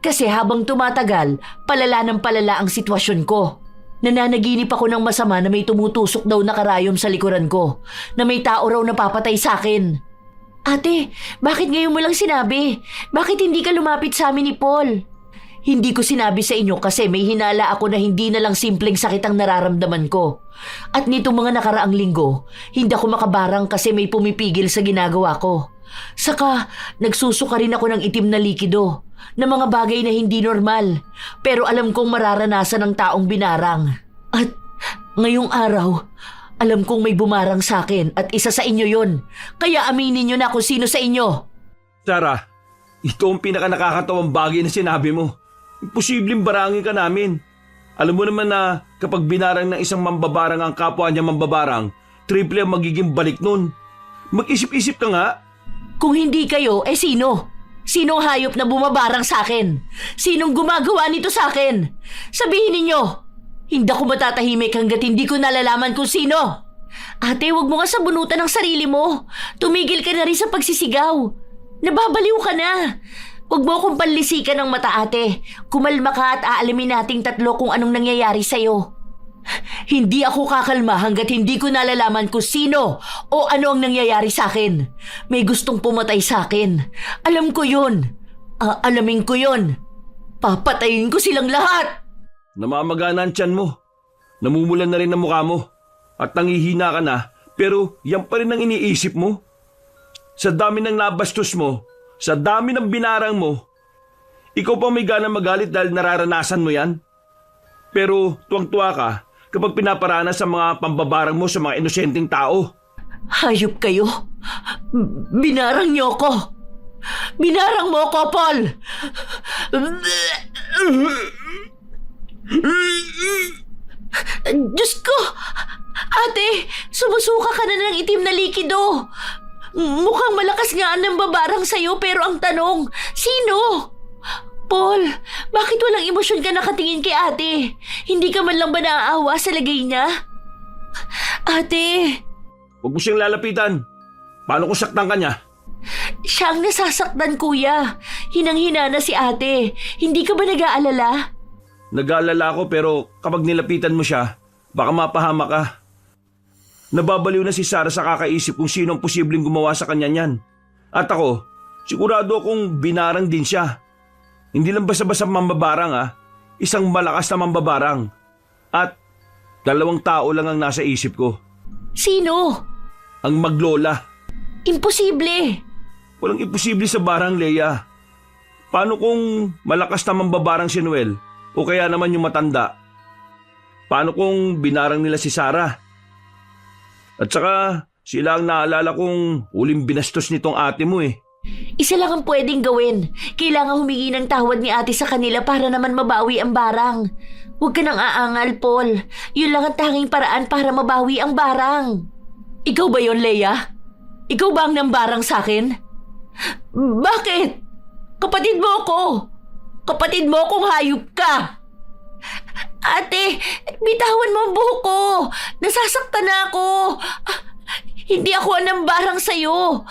Kasi habang tumatagal, palala ng palala ang sitwasyon ko. Nananaginip ako ng masama na may tumutusok daw na karayom sa likuran ko. Na may tao raw na papatay sa akin. Ate, bakit ngayon mo lang sinabi? Bakit hindi ka lumapit sa amin ni Paul? Hindi ko sinabi sa inyo kasi may hinala ako na hindi na lang simpleng sakit ang nararamdaman ko. At nitong mga nakaraang linggo, hindi ako makabarang kasi may pumipigil sa ginagawa ko. Saka, nagsusuka rin ako ng itim na likido, na mga bagay na hindi normal. Pero alam kong mararanasan ng taong binarang. At ngayong araw, alam kong may bumarang sa akin at isa sa inyo yon. Kaya aminin nyo na kung sino sa inyo. Sarah, ito ang pinaka-nakakatawang bagay na sinabi mo. Imposibleng barangin ka namin. Alam mo naman na kapag binarang ng isang mambabarang ang kapwa niya mambabarang, triple ang magiging balik nun. Mag-isip-isip ka nga. Kung hindi kayo, sino? Sinong hayop na bumabarang sa akin? Sinong gumagawa nito sa akin? Sabihin ninyo, hindi ako matatahimik hanggat hindi ko nalalaman kung sino. Ate, wag mo nga sabunutan ang sarili mo. Tumigil ka na rin sa pagsisigaw. Nababaliw ka na. Huwag mo akong panlisikan ng mata, ate. Kumalma ka at aalamin nating tatlo kung anong nangyayari sa'yo. Hindi ako kakalma hanggat hindi ko nalalaman kung sino o ano ang nangyayari sa akin. May gustong pumatay sa akin. Alam ko yun. Alamin ko yun. Papatayin ko silang lahat. Namamagana ang tiyan mo. Namumulan na rin ang mukha mo. At nangihina ka na, pero yan pa rin ang iniisip mo. Sa dami ng nabastos mo, sa dami ng binarang mo, ikaw pa may ganang magalit dahil nararanasan mo yan. Pero tuwang-tuwa ka kapag pinaparanas sa mga pambabarang mo sa mga inosenteng tao. Hayop kayo. Binarang niyo ko. Binarang mo ko, Paul. Diyos ko! Ate, sumusuka ka na ng itim na likido. Mukhang malakas nga ang babarang sa'yo pero ang tanong, sino? Paul, bakit walang emosyon ka nakatingin kay ate? Hindi ka man lang ba naaawa sa lagay niya? Ate! Huwag mo siyang lalapitan. Paano kung saktan ka niya? Siya ang nasasaktan, kuya. Hinang-hina na si ate. Hindi ka ba nag-aalala? Nag-aalala ako pero kapag nilapitan mo siya, baka mapahama ka. Nababaliw na si Sarah sa kakaisip kung sino ang posibleng gumawa sa kanya niyan. At ako, sigurado akong binarang din siya. Hindi lang basta-basta mambabarang isang malakas na mambabarang. At 2 tao lang ang nasa isip ko. Sino? Ang maglola. Imposible. Walang imposible sa barang, Leia. Paano kung malakas na mambabarang si Noel? O kaya naman yung matanda? Paano kung binarang nila si Sarah? At saka, sila ang naalala kong huling binastos nitong ate mo eh. Isa lang ang pwedeng gawin. Kailangan humingi ng tawad ni ate sa kanila para naman mabawi ang barang. Huwag ka nang aangal, Paul. Yun lang ang tanging paraan para mabawi ang barang. Ikaw ba yon, Leia? Ikaw ba ang nambarang sa akin? Bakit? Kapatid mo ako. Kapatid mo akong hayop ka. Ate, bitawan mo ang buhok ko. Nasasaktan na ako. Hindi ako ang nambarang sa'yo.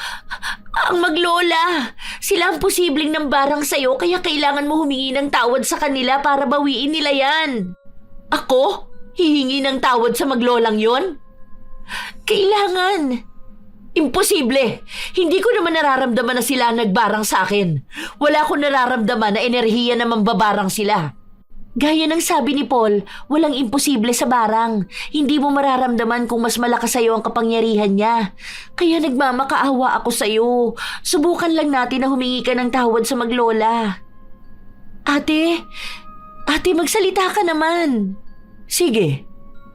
Ang maglola. Sila ang posibleng nambarang sa'yo kaya kailangan mo humingi ng tawad sa kanila para bawiin nila yan. Ako? Hihingi ng tawad sa maglolang yon? Kailangan. Imposible. Hindi ko naman nararamdaman na sila nagbarang sa akin. Wala akong nararamdaman na enerhiya na mambabarang sila. Gaya ng sabi ni Paul, walang imposible sa barang. Hindi mo mararamdaman kung mas malakas sa'yo ang kapangyarihan niya. Kaya nagmamakaawa ako sa'yo. Subukan lang natin na humingi ka ng tawad sa maglola. Ate, magsalita ka naman. Sige,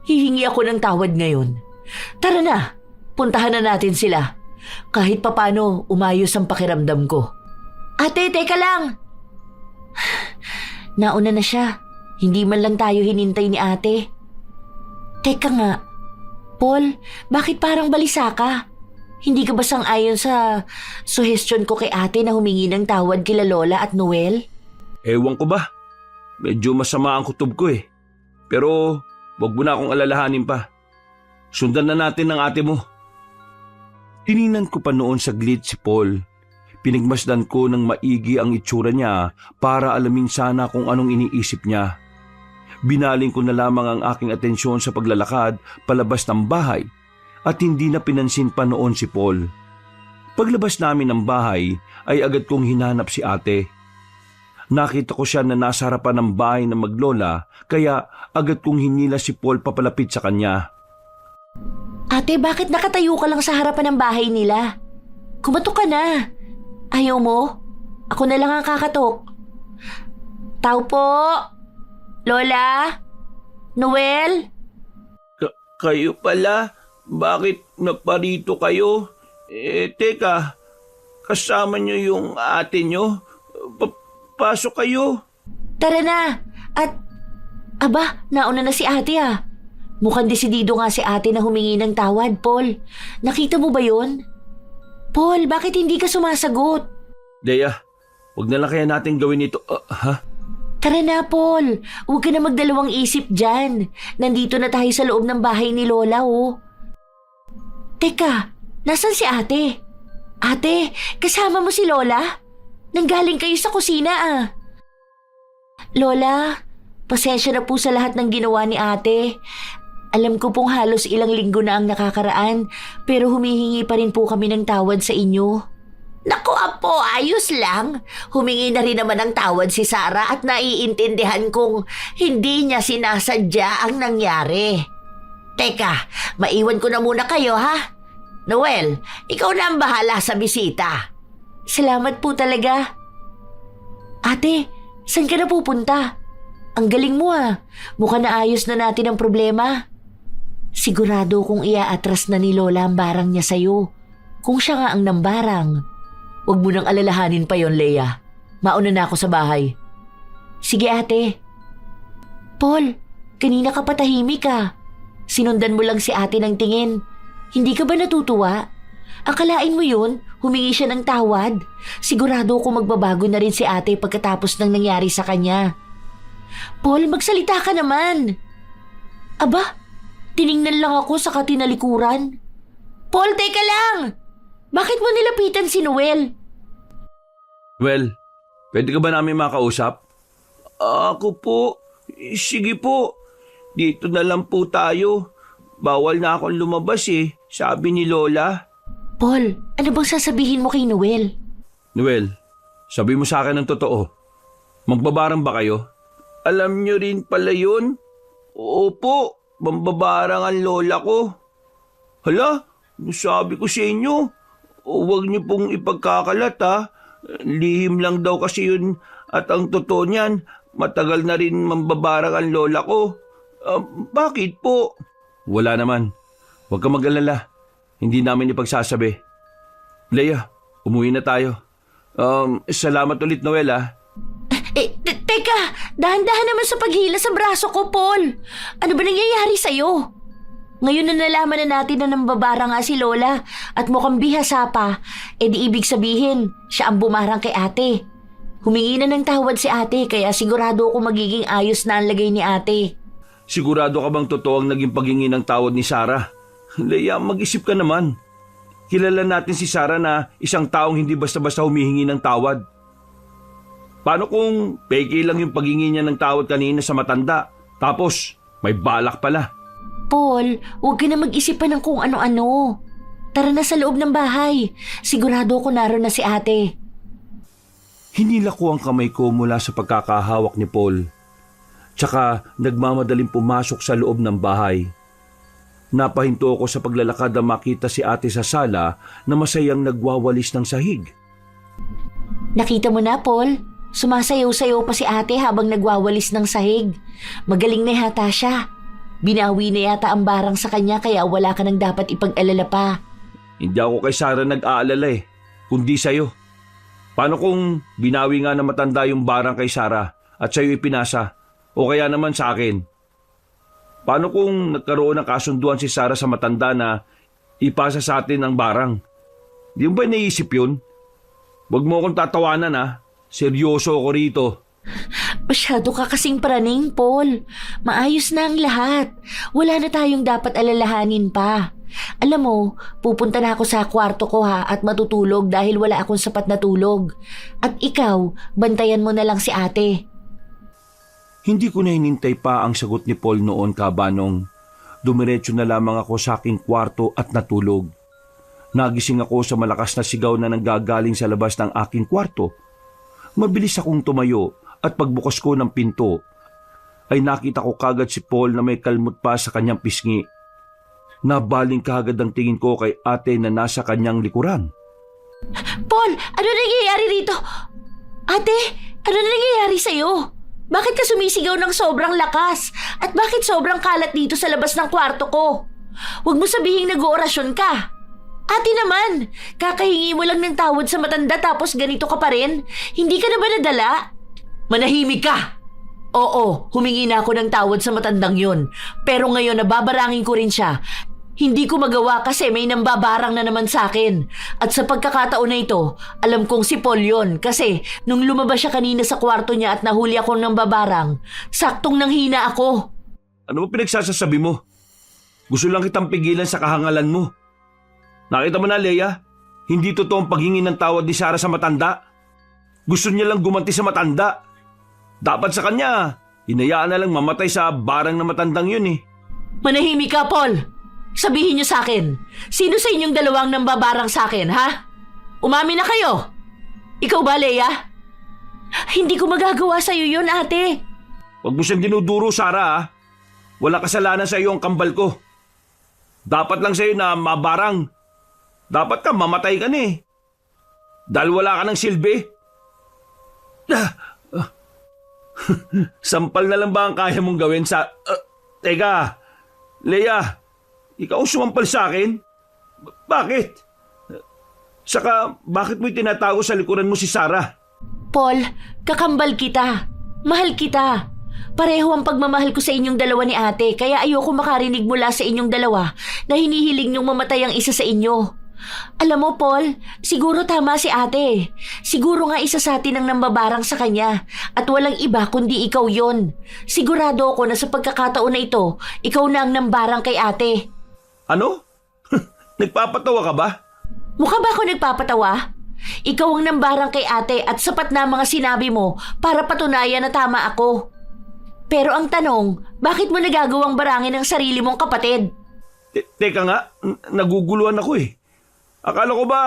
hihingi ako ng tawad ngayon. Tara na, puntahan na natin sila. Kahit papano umayos ang pakiramdam ko. Ate, teka lang. Nauna na siya. Hindi man lang tayo hinintay ni ate. Teka nga, Paul, bakit parang balisa ka? Hindi ka ba sang-ayon sa suggestion ko kay ate na humingi ng tawad kila Lola at Noel? Ewan ko ba? Medyo masama ang kutob ko eh. Pero wag mo na akong alalahanin pa. Sundan na natin ng ate mo. Tininan ko pa noon saglit si Paul. Pinigmasdan ko ng maigi ang itsura niya para alamin sana kung anong iniisip niya. Binaling ko na lamang ang aking atensyon sa paglalakad palabas ng bahay at hindi na pinansin pa noon si Paul. Paglabas namin ng bahay ay agad kong hinanap si ate. Nakita ko siya na nasa harapan ng bahay ng maglola kaya agad kong hinila si Paul papalapit sa kanya. Ate, bakit nakatayo ka lang sa harapan ng bahay nila? Kumatok ka na. Ayaw mo? Ako na lang ang kakatok. Tao po? Lola? Noel? Kayo pala? Bakit naparito kayo? Teka, kasama niyo yung ate niyo? Pasok kayo. Tara na. At, nauna na si ate ah. Mukhang desidido nga si ate na humingi ng tawad, Paul. Nakita mo ba yun? Paul, bakit hindi ka sumasagot? Dea, wag na lang kaya natin gawin ito. Ha? Tara na, Paul. Huwag ka na magdalawang isip dyan. Nandito na tayo sa loob ng bahay ni Lola, oh. Teka, nasan si ate? Ate, kasama mo si Lola? Nanggaling kayo sa kusina, ah. Lola, pasensya na po sa lahat ng ginawa ni ate. Alam ko pong halos ilang linggo na ang nakakaraan, pero humihingi pa rin po kami ng tawad sa inyo. Naku apo, ayos lang. Humingi na rin naman ng tawad si Sarah at naiintindihan kong hindi niya sinasadya ang nangyari. Teka, maiwan ko na muna kayo ha? Noel, ikaw na ang bahala sa bisita. Salamat po talaga. Ate, saan ka na pupunta? Ang galing mo ah. Mukhang naayos na natin ang problema. Sigurado kung iaatras na ni Lola ang barang niya sa'yo. Kung siya nga ang nambarang. Huwag mo nang alalahanin pa yon, Leia. Mauna na ako sa bahay. Sige ate. Paul, kanina ka patahimik ah. Sinundan mo lang si ate ng tingin. Hindi ka ba natutuwa? Akalain mo yun, humingi siya ng tawad. Sigurado kung magbabago na rin si ate pagkatapos ng nangyari sa kanya. Paul, magsalita ka naman. Tiningnan lang ako sa katinalikuran. Paul, teka lang! Bakit mo nilapitan si Noel? Well, pwede ka ba namin makausap? Ako po. Sige po. Dito na lang po tayo. Bawal na akong lumabas sabi ni Lola. Paul, ano bang sasabihin mo kay Noel? Noel, sabi mo sa akin ng totoo. Magbabarang ba kayo? Alam niyo rin pala yun? Opo, mambabarang ang lola ko. Hala, sabi ko sa inyo, huwag niyo pong ipagkakalat ha. Lihim lang daw kasi yun at ang totoo niyan, matagal na rin mambabarang ang lola ko. Bakit po? Wala naman. Huwag ka mag-alala. Hindi namin ipagsasabi. Leia, umuwi na tayo. Salamat ulit, Noel ha. Teka, dahan-dahan naman sa paghila sa braso ko, Paul. Ano ba nangyayari sa'yo? Ngayon na nalaman na natin na nambabara nga si Lola at mukhang bihasa pa, di ibig sabihin, siya ang bumarang kay ate. Humingi na ng tawad si ate kaya sigurado ako magiging ayos na ang lagay ni ate. Sigurado ka bang totoo ang naging paghingi ng tawad ni Sarah? Leia, mag-isip ka naman. Kilala natin si Sarah na isang taong hindi basta-basta humihingi ng tawad. Paano kung peke lang yung paghingi niya ng tawad kanina sa matanda, tapos may balak pala? Paul, huwag ka na mag-isip pa ng kung ano-ano. Tara na sa loob ng bahay. Sigurado ko naroon na si ate. Hinila ko ang kamay ko mula sa pagkakahawak ni Paul. Tsaka nagmamadaling pumasok sa loob ng bahay. Napahinto ako sa paglalakad na makita si ate sa sala na masayang nagwawalis ng sahig. Nakita mo na, Paul? Sumasayaw-sayaw pa si ate habang nagwawalis ng sahig. Magaling na yata siya. Binawi na yata ang barang sa kanya kaya wala ka nang dapat ipag-alala pa. Hindi ako kay Sarah nag-aalala kundi sa'yo. Paano kung binawi nga na matanda yung barang kay Sarah at sa'yo ipinasa? O kaya naman sa akin. Paano kung nagkaroon ng kasunduan si Sarah sa matanda na ipasa sa atin ang barang? Di mo ba naisip yun? Huwag mo akong tatawanan ha. Seryoso ako rito. Masyado ka kasing praning, Paul. Maayos na ang lahat. Wala na tayong dapat alalahanin pa. Alam mo, pupunta na ako sa kwarto ko ha at matutulog dahil wala akong sapat na tulog. At ikaw, bantayan mo na lang si ate. Hindi ko na hinintay pa ang sagot ni Paul noon, Kabanong. Dumiretso na lamang ako sa aking kwarto at natulog. Nagising ako sa malakas na sigaw na nanggagaling sa labas ng aking kwarto. Mabilis akong tumayo at pagbukas ko ng pinto ay nakita ko kagad si Paul na may kalmot pa sa kanyang pisngi. Nabaling kagad ang tingin ko kay ate na nasa kanyang likuran. Paul, ano nangyayari rito? Ate, ano nangyayari sa'yo? Bakit ka sumisigaw ng sobrang lakas? At bakit sobrang kalat dito sa labas ng kwarto ko? Huwag mo sabihing nag-oorasyon ka. Ate naman, kakahingi mo lang ng tawad sa matanda tapos ganito ka pa rin? Hindi ka na ba nadala? Manahimik ka! Oo, humingi na ako ng tawad sa matandang yun. Pero ngayon nababarangin ko rin siya. Hindi ko magawa kasi may nambabarang na naman sa akin. At sa pagkakataon na ito, alam kong si Paul yun. Kasi nung lumabas siya kanina sa kwarto niya at nahuli ako ng babarang, saktong nanghina ako. Ano mo pinagsasasabi mo? Gusto lang kitang pigilan sa kahangalan mo. Nakita mo na, Leia? Hindi totoo ang paghingi ng tawad ni Sarah sa matanda. Gusto niya lang gumanti sa matanda. Dapat sa kanya, hinayaan na lang mamatay sa barang na matandang yun eh. Manahimik ka, Paul. Sabihin niyo sa akin, sino sa inyong dalawang nambabarang sa akin, ha? Umamin na kayo. Ikaw ba, Leia? Hindi ko magagawa sa'yo yun, ate. Huwag mo siyang dinuduro, Sarah ha. Wala kasalanan sa iyo ang kambal ko. Dapat lang sa iyo na mabarang. Dapat ka mamatay ka na eh. Dahil wala ka ng silbi. Sampal na lang ba ang kaya mong gawin sa... Teka, Leia, ikaw ang sumampal sa akin? Bakit? Saka, bakit mo itinatago sa likuran mo si Sarah? Paul, kakambal kita. Mahal kita. Pareho ang pagmamahal ko sa inyong dalawa ni ate, kaya ayoko makarinig mula sa inyong dalawa na hinihiling niyong mamatay ang isa sa inyo. Alam mo, Paul, siguro tama si ate. Siguro nga isa sa atin ang nambabarang sa kanya at walang iba kundi ikaw yon. Sigurado ako na sa pagkakataon na ito, ikaw na ang nambarang kay ate. Ano? Nagpapatawa ka ba? Mukha ba ako nagpapatawa? Ikaw ang nambarang kay ate at sapat na mga sinabi mo para patunayan na tama ako. Pero ang tanong, bakit mo nagagawang barangin ang sarili mong kapatid? Teka nga, naguguluhan ako eh. Akala ko ba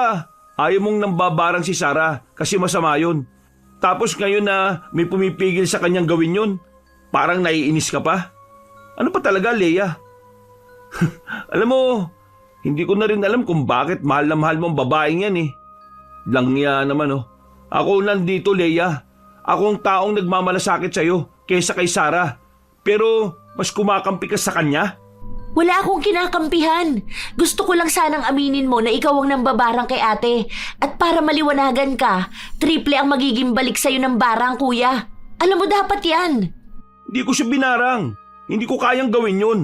ayaw mong nambabarang si Sarah kasi masama yun. Tapos ngayon na may pumipigil sa kanyang gawin yun, parang naiinis ka pa? Ano pa talaga, Leia? Alam mo, hindi ko na rin alam kung bakit mahal na mahal mong babaeng yan eh. Langya naman oh. Ako nandito, Leia. Ako ang taong nagmamalasakit sa'yo kaysa kay Sarah. Pero mas kumakampi ka sa kanya? Wala akong kinakampihan. Gusto ko lang sanang aminin mo na ikaw ang nambabarang kay ate. At para maliwanagan ka, triple ang magiging balik sa'yo ng barang, kuya. Alam mo dapat yan. Hindi ko siya binarang. Hindi ko kayang gawin yun.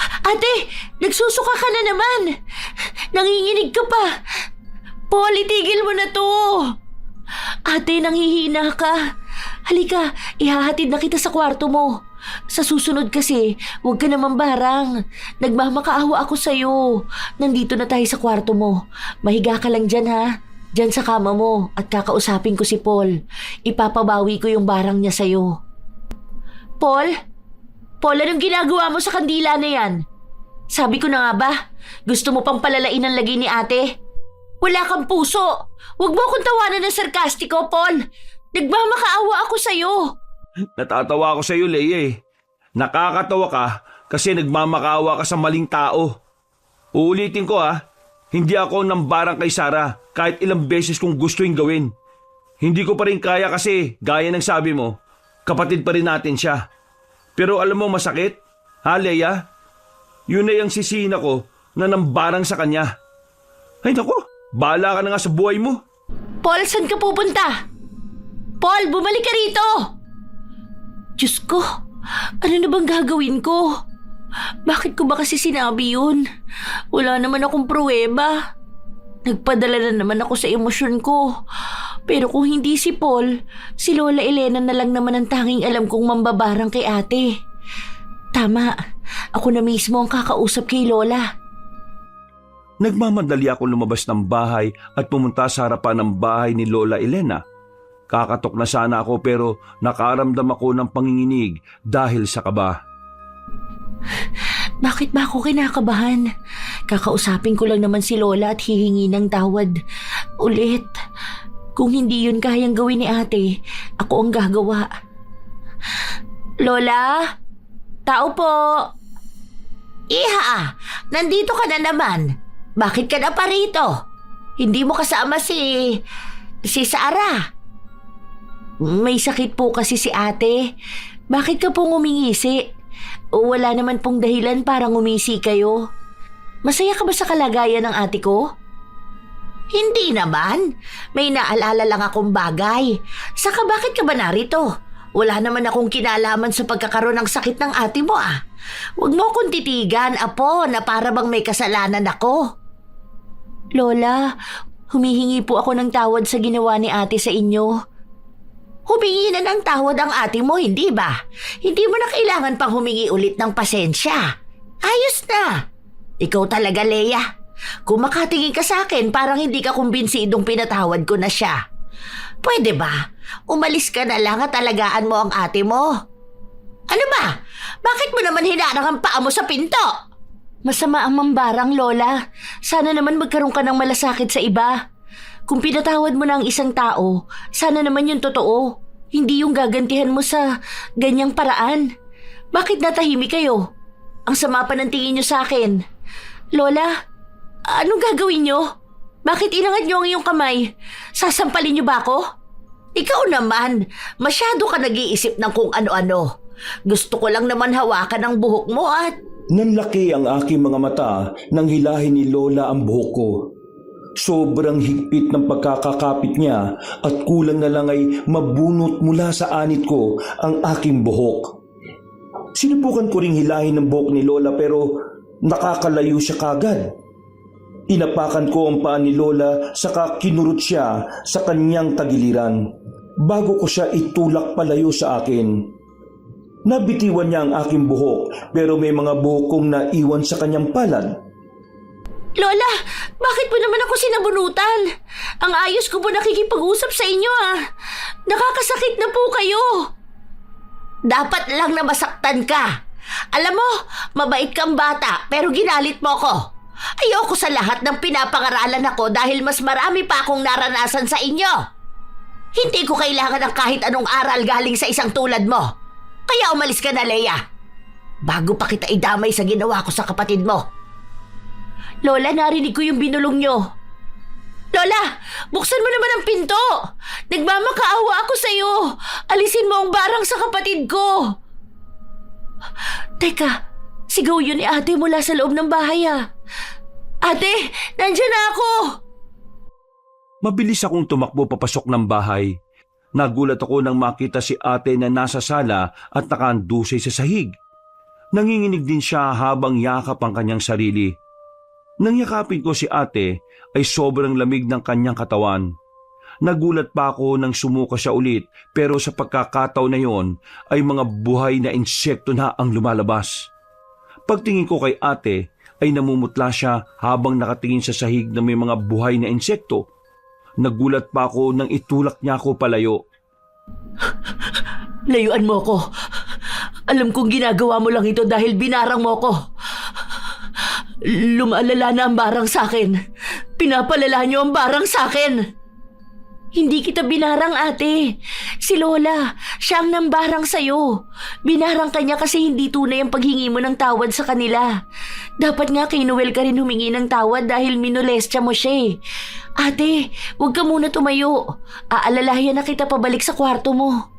Ate, nagsusuka ka na naman. Nanginginig ka pa. Paul, itigil mo na to. Ate, nanghihina ka. Halika, ihahatid na kita sa kwarto mo. Sa susunod kasi, huwag ka naman barang. Nagmamakaawa ako sa'yo. Nandito na tayo sa kwarto mo. Mahiga ka lang dyan ha. Dyan sa kama mo at kakausapin ko si Paul. Ipapabawi ko yung barang niya sa'yo. Paul? Paul, anong ginagawa mo sa kandila na yan? Sabi ko na nga ba, gusto mo pang palalain ang lagay ni ate? Wala kang puso. Huwag mo akong tawanan ng sarkastiko, Paul. Nagmamakaawa ako sa'yo. Natatawa ako sa iyo, Leia eh. Nakakatawa ka kasi nagmamakaawa ka sa maling tao. Uulitin ko hindi ako nambarang kay Sarah kahit ilang beses kong gustuin gawin. Hindi ko pa rin kaya kasi, gaya ng sabi mo, kapatid pa rin natin siya. Pero alam mo masakit? Ha, Leia? Yun na yung sisihin ako na nambarang sa kanya. Ay naku, bahala ka na nga sa buhay mo. Paul, saan ka pupunta? Paul, bumalik ka rito! Diyos ko, Ano na bang gagawin ko? Bakit ko ba kasi sinabi yun? Wala naman akong pruweba. Nagpadala na naman ako sa emosyon ko. Pero kung hindi si Paul, si Lola Elena na lang naman ang tanging alam kong mambabarang kay ate. Tama, ako na mismo ang kakausap kay Lola. Nagmamadali ako lumabas ng bahay at pumunta sa harapan ng bahay ni Lola Elena. Kakatok na sana ako pero nakaramdam ako ng panginginig dahil sa kaba. Bakit ba ako kinakabahan? Kakausapin ko lang naman si Lola at hihingi ng tawad. Ulit. Kung hindi yun kayang gawin ni ate, ako ang gagawa. Lola? Tao po? Iha, nandito ka na naman. Bakit ka na pa rito? Hindi mo kasama si Sarah. May sakit po kasi si ate. Bakit ka pong umingisi? Wala naman pong dahilan para ngumisi kayo. Masaya ka ba sa kalagayan ng ate ko? Hindi naman. May naalala lang akong bagay. Saka bakit ka ba narito? Wala naman akong kinalaman sa pagkakaroon ng sakit ng ate mo ah. Huwag mo akong titigan, apo, na para bang may kasalanan ako. Lola, humihingi po ako ng tawad sa ginawa ni ate sa inyo. Humingi na ng tawad ang ate mo, hindi ba? Hindi mo na kailangan pang humingi ulit ng pasensya. Ayos na. Ikaw talaga, Leia. Kung makatingin ka sa akin, parang hindi ka kumbinsidong pinatawad ko na siya. Pwede ba? Umalis ka na lang at alagaan mo ang ate mo. Ano ba? Bakit mo naman hinarang ang paa mo sa pinto? Masama ang mambarang, Lola. Sana naman magkaroon ka ng malasakit sa iba. Kung pinatawad mo na ang isang tao, sana naman yung totoo. Hindi yung gagantihan mo sa ganyang paraan. Bakit natahimik kayo? Ang sama pa ng tingin nyo sa akin. Lola, anong gagawin nyo? Bakit inangat nyo ang iyong kamay? Sasampalin nyo ba ako? Ikaw naman, masyado ka nag-iisip ng kung ano-ano. Gusto ko lang naman hawakan ang buhok mo at... Nanlaki ang aking mga mata nang hilahin ni Lola ang buhok ko. Sobrang higpit ng pagkakakapit niya at kulang na lang ay mabunot mula sa anit ko ang aking buhok. Sinubukan ko ring hilahin ang buhok ni Lola pero nakakalayo siya kagad. Inapakan ko ang paa ni Lola saka kinurot siya sa kanyang tagiliran bago ko siya itulak palayo sa akin. Nabitiwan niya ang aking buhok pero may mga buhok kong naiwan sa kanyang palad. Lola, bakit mo naman ako sinabunutan? Ang ayos ko po nakikipag-usap sa inyo ah. Nakakasakit na po kayo. Dapat lang na masaktan ka. Alam mo, mabait kang bata pero ginalit mo ko. Ayoko sa lahat ng pinapangaralan ako dahil mas marami pa akong naranasan sa inyo. Hindi ko kailangan ng kahit anong aral galing sa isang tulad mo. Kaya umalis ka na, Leia. Bago pa kita idamay sa ginawa ko sa kapatid mo. Lola, narinig ko yung binulong nyo. Lola, buksan mo naman ang pinto. Nagmamakaawa ako sa'yo. Alisin mo ang barang sa kapatid ko. Teka, sigaw yun ni ate mula sa loob ng bahay ah. Ate, nandiyan na ako. Mabilis akong tumakbo papasok ng bahay. Nagulat ako nang makita si ate na nasa sala at nakaandusay sa sahig. Nanginginig din siya habang yakap ang kanyang sarili. Nang yakapin ko si ate ay sobrang lamig ng kanyang katawan. Nagulat pa ako nang sumuka siya ulit pero sa pagkakataon na yon ay mga buhay na insekto na ang lumalabas. Pagtingin ko kay ate ay namumutla siya habang nakatingin sa sahig na may mga buhay na insekto. Nagulat pa ako nang itulak niya ako palayo. Layuan mo ko. Alam kong ginagawa mo lang ito dahil binarang mo ko. Lumalala na ang barang sa akin. Pinapalala niyo ang barang sa akin. Hindi kita binarang, ate. Si Lola, siya ang nambarang sa'yo. Binarang kanya kasi hindi tunay ang paghingi mo ng tawad sa kanila. Dapat nga kay Noel ka rin humingi ng tawad dahil minolestya mo siya eh. Ate, huwag ka muna tumayo. Aalalayan na kita pabalik sa kwarto mo.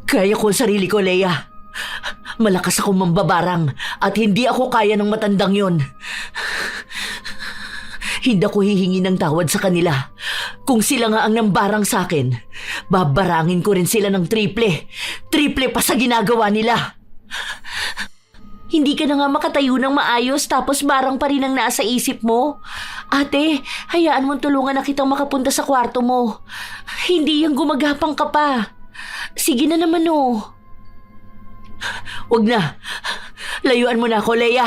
Kaya ko ang sarili ko, Leia. Malakas akong mambabarang at hindi ako kaya ng matandang yon. Hindi ako hihingi ng tawad sa kanila. Kung sila nga ang nambarang sa akin, babarangin ko rin sila ng triple. triple pa sa ginagawa nila. Hindi ka na nga makatayo ng maayos tapos barang pa rin ang nasa isip mo. Ate, hayaan mong tulungan na kitang makapunta sa kwarto mo. Hindi yung gumagapang ka pa. Sige na naman oh. Wag na. Layuan mo na ako, Leia.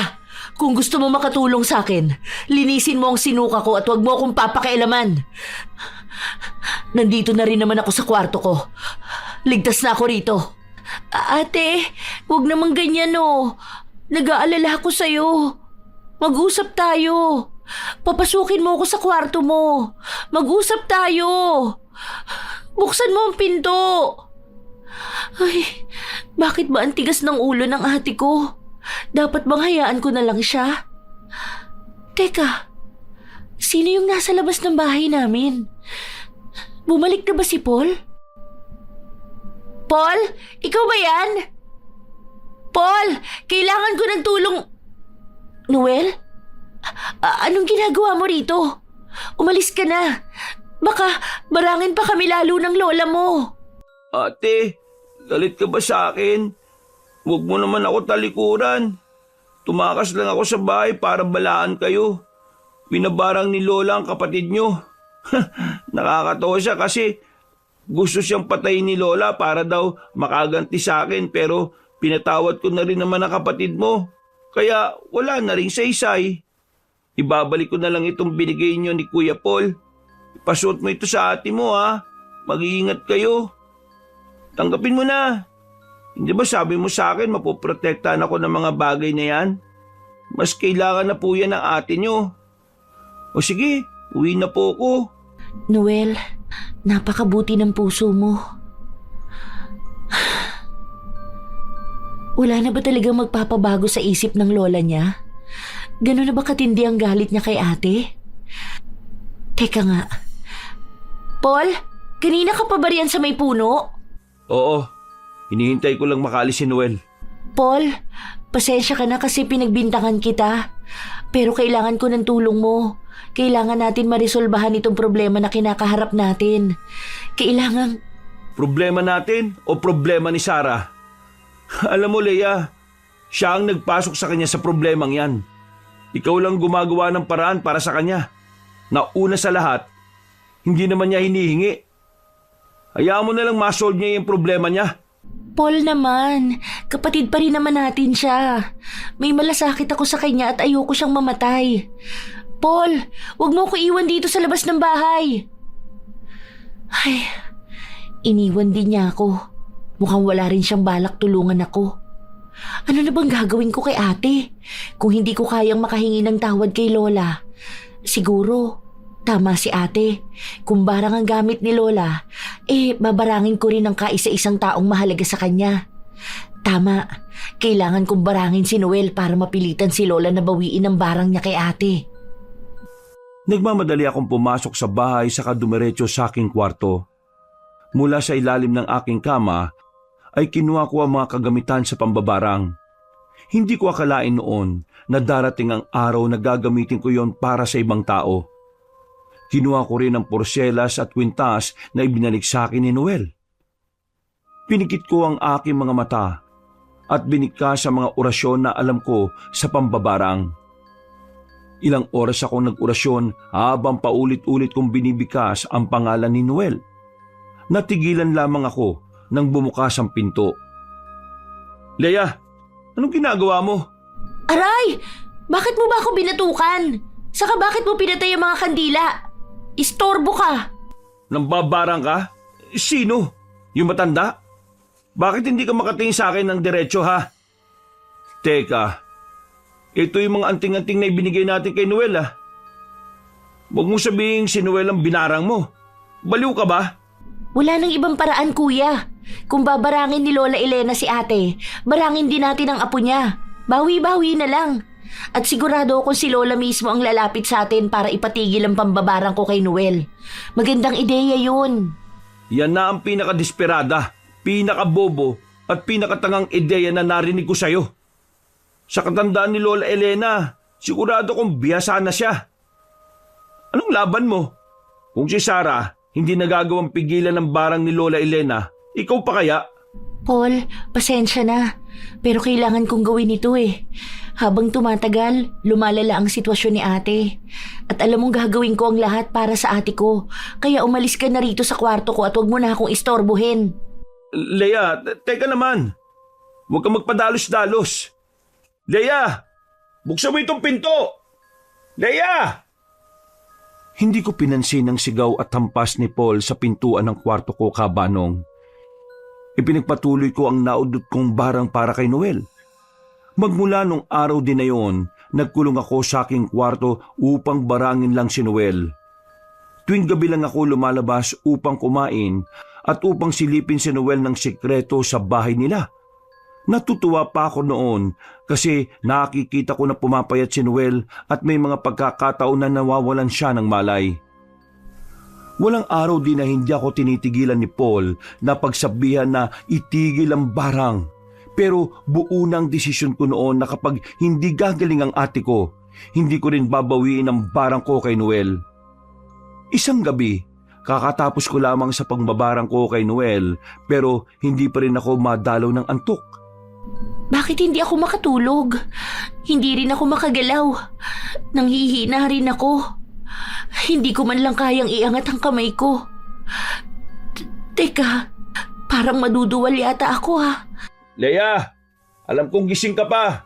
Kung gusto mo makatulong sa akin, linisin mo ang sinuka ko at wag mo akong papakialaman. Nandito na rin naman ako sa kwarto ko. Ligtas na ako rito. Ate, wag naman ganyan oh. Nag-aalala ako sa'yo. Mag-usap tayo. Papasukin mo ako sa kwarto mo. Mag-usap tayo. Buksan mo ang pinto. Ay, bakit ba ang tigas ng ulo ng ate ko? Dapat bang hayaan ko na lang siya? Teka, sino yung nasa labas ng bahay namin? Bumalik na ba si Paul? Paul, ikaw ba yan? Paul, kailangan ko ng tulong. Noel? Anong ginagawa mo rito? Umalis ka na. Baka barangin pa kami lalo ng lola mo. Ate, galit ka ba sa akin? Huwag mo naman ako talikuran. Tumakas lang ako sa bahay para balaan kayo. Binabarang ni Lola ang kapatid nyo. Nakakatawa siya kasi gusto siyang patayin ni Lola para daw makaganti sa akin pero pinatawad ko na rin naman ang kapatid mo. Kaya wala na rin saysay. Ibabalik ko na lang itong binigay niyo ni Kuya Paul. Ipasuot mo ito sa ate mo ha. Mag-iingat kayo. Tanggapin mo na. Hindi ba sabi mo sa akin mapoprotektahan ako ng mga bagay na yan? Mas kailangan na po yan ng ate niyo. O sige, uwi na po ako. Noel, napakabuti ng puso mo. Wala na ba talagang magpapabago sa isip ng lola niya? Gano'n na ba katindi ang galit niya kay ate? Teka nga. Paul, kanina ka pa ba riyan sa may puno? Oo, hinihintay ko lang makaalis si Noel. Paul, pasensya ka na kasi pinagbintangan kita. Pero kailangan ko ng tulong mo. Kailangan natin marisolbahan itong problema na kinakaharap natin. Kailangan... Problema natin o problema ni Sarah? Alam mo, Leia, siya ang nagpasok sa kanya sa problemang yan. Ikaw lang gumagawa ng paraan para sa kanya. Nauna sa lahat, hindi naman niya hinihingi. Hayaan mo na lang ma-solve niya yung problema niya. Paul naman, kapatid pa rin naman natin siya. May malasakit ako sa kanya at ayoko siyang mamatay. Paul, wag mo ko iwan dito sa labas ng bahay. Ay, iniwan din niya ako. Mukhang wala rin siyang balak tulungan ako. Ano na bang gagawin ko kay ate? Kung hindi ko kayang makahingi ng tawad kay Lola, siguro tama si ate. Kung barang ang gamit ni Lola, babarangin ko rin ang kaisa-isang taong mahalaga sa kanya. Tama, kailangan kong barangin si Noel para mapilitan si Lola na bawiin ang barang niya kay ate. Nagmamadali akong pumasok sa bahay saka dumiretso sa aking kwarto. Mula sa ilalim ng aking kama ay kinuha ko ang mga kagamitan sa pambabarang. Hindi ko akalain noon na darating ang araw na gagamitin ko yon para sa ibang tao. Kinuha ko rin ang porselas at kwintas na ibinalik sa akin ni Noel. Pinikit ko ang aking mga mata at binika sa mga orasyon na alam ko sa pambabarang. Ilang oras akong nag-orasyon habang paulit-ulit kong binibikas ang pangalan ni Noel. Natigilan lamang ako nang bumukas ang pinto. Leia, anong ginagawa mo? Aray! Bakit mo ba ako binatukan? Saka bakit mo pinatay ang mga kandila? Istorbo ka! Nambabarang ka? Sino? Yung matanda? Bakit hindi ka makatingin sa akin ng diretso ha? Teka, ito yung mga anting-anting na ibinigay natin kay Noel ha. Huwag mo sabihin si Noel ang binarang mo. Baliw ka ba? Wala nang ibang paraan, kuya. Kung babarangin ni Lola Elena si ate, barangin din natin ang apo niya. Bawi-bawi na lang. At sigurado akong si Lola mismo ang lalapit sa atin para ipatigil ang pambabarang ko kay Noel. Magandang ideya yun. Yan na ang pinakadesperada, pinakabobo at pinakatangang ideya na narinig ko sa'yo. Sa katandaan ni Lola Elena, sigurado kong biyasa na siya. Anong laban mo? Kung si Sarah hindi nagagawang pigilan ng barang ni Lola Elena, ikaw pa kaya? Paul, pasensya na. Pero kailangan kong gawin ito eh. Habang tumatagal, lumalala ang sitwasyon ni ate. At alam mong gagawin ko ang lahat para sa ate ko. Kaya umalis ka na rito sa kwarto ko at huwag mo na akong istorbohin. Leia, teka naman. Huwag kang magpadalos-dalos. Leia! Buksan mo itong pinto! Leia! Hindi ko pinansin ang sigaw at hampas ni Paul sa pintuan ng kwarto ko, Kabanong. Ipinagpatuloy ko ang naudot kong barang para kay Noel. Magmula nung araw din na yon, nagkulong ako sa aking kwarto upang barangin lang si Noel. Tuwing gabi lang ako lumalabas upang kumain at upang silipin si Noel ng sikreto sa bahay nila. Natutuwa pa ako noon kasi nakikita ko na pumapayat si Noel at may mga pagkakataon na nawawalan siya ng malay. Walang araw din na hindi ako tinitigilan ni Paul na pagsabihan na itigil ang barang. Pero buo ng desisyon ko noon na kapag hindi gagaling ang ate ko, hindi ko rin babawiin ang barang ko kay Noel. Isang gabi, kakatapos ko lamang sa pagbabarang ko kay Noel pero hindi pa rin ako madalaw ng antok. Bakit hindi ako makatulog? Hindi rin ako makagalaw. Nanghihina rin ako. Hindi ko man lang kayang iangat ang kamay ko. Teka, parang maduduwal yata ako ha. Leia, alam kong gising ka pa.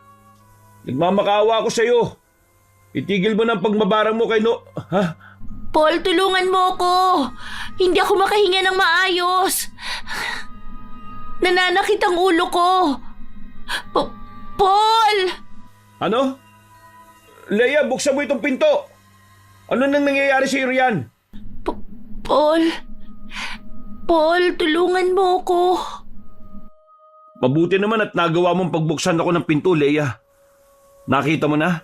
Nagmamakaawa ako sa iyo. Itigil mo ng pagbabarang mo kay Ha? Paul, tulungan mo ako. Hindi ako makahinga ng maayos. Nananakit ang ulo ko. Paul! Ano? Leia, buksan mo itong pinto. Ano nang nangyayari sa iyo riyan? Paul, tulungan mo ako. Mabuti naman at nagawa mong pagbuksan ako ng pinto, Leia. Nakita mo na?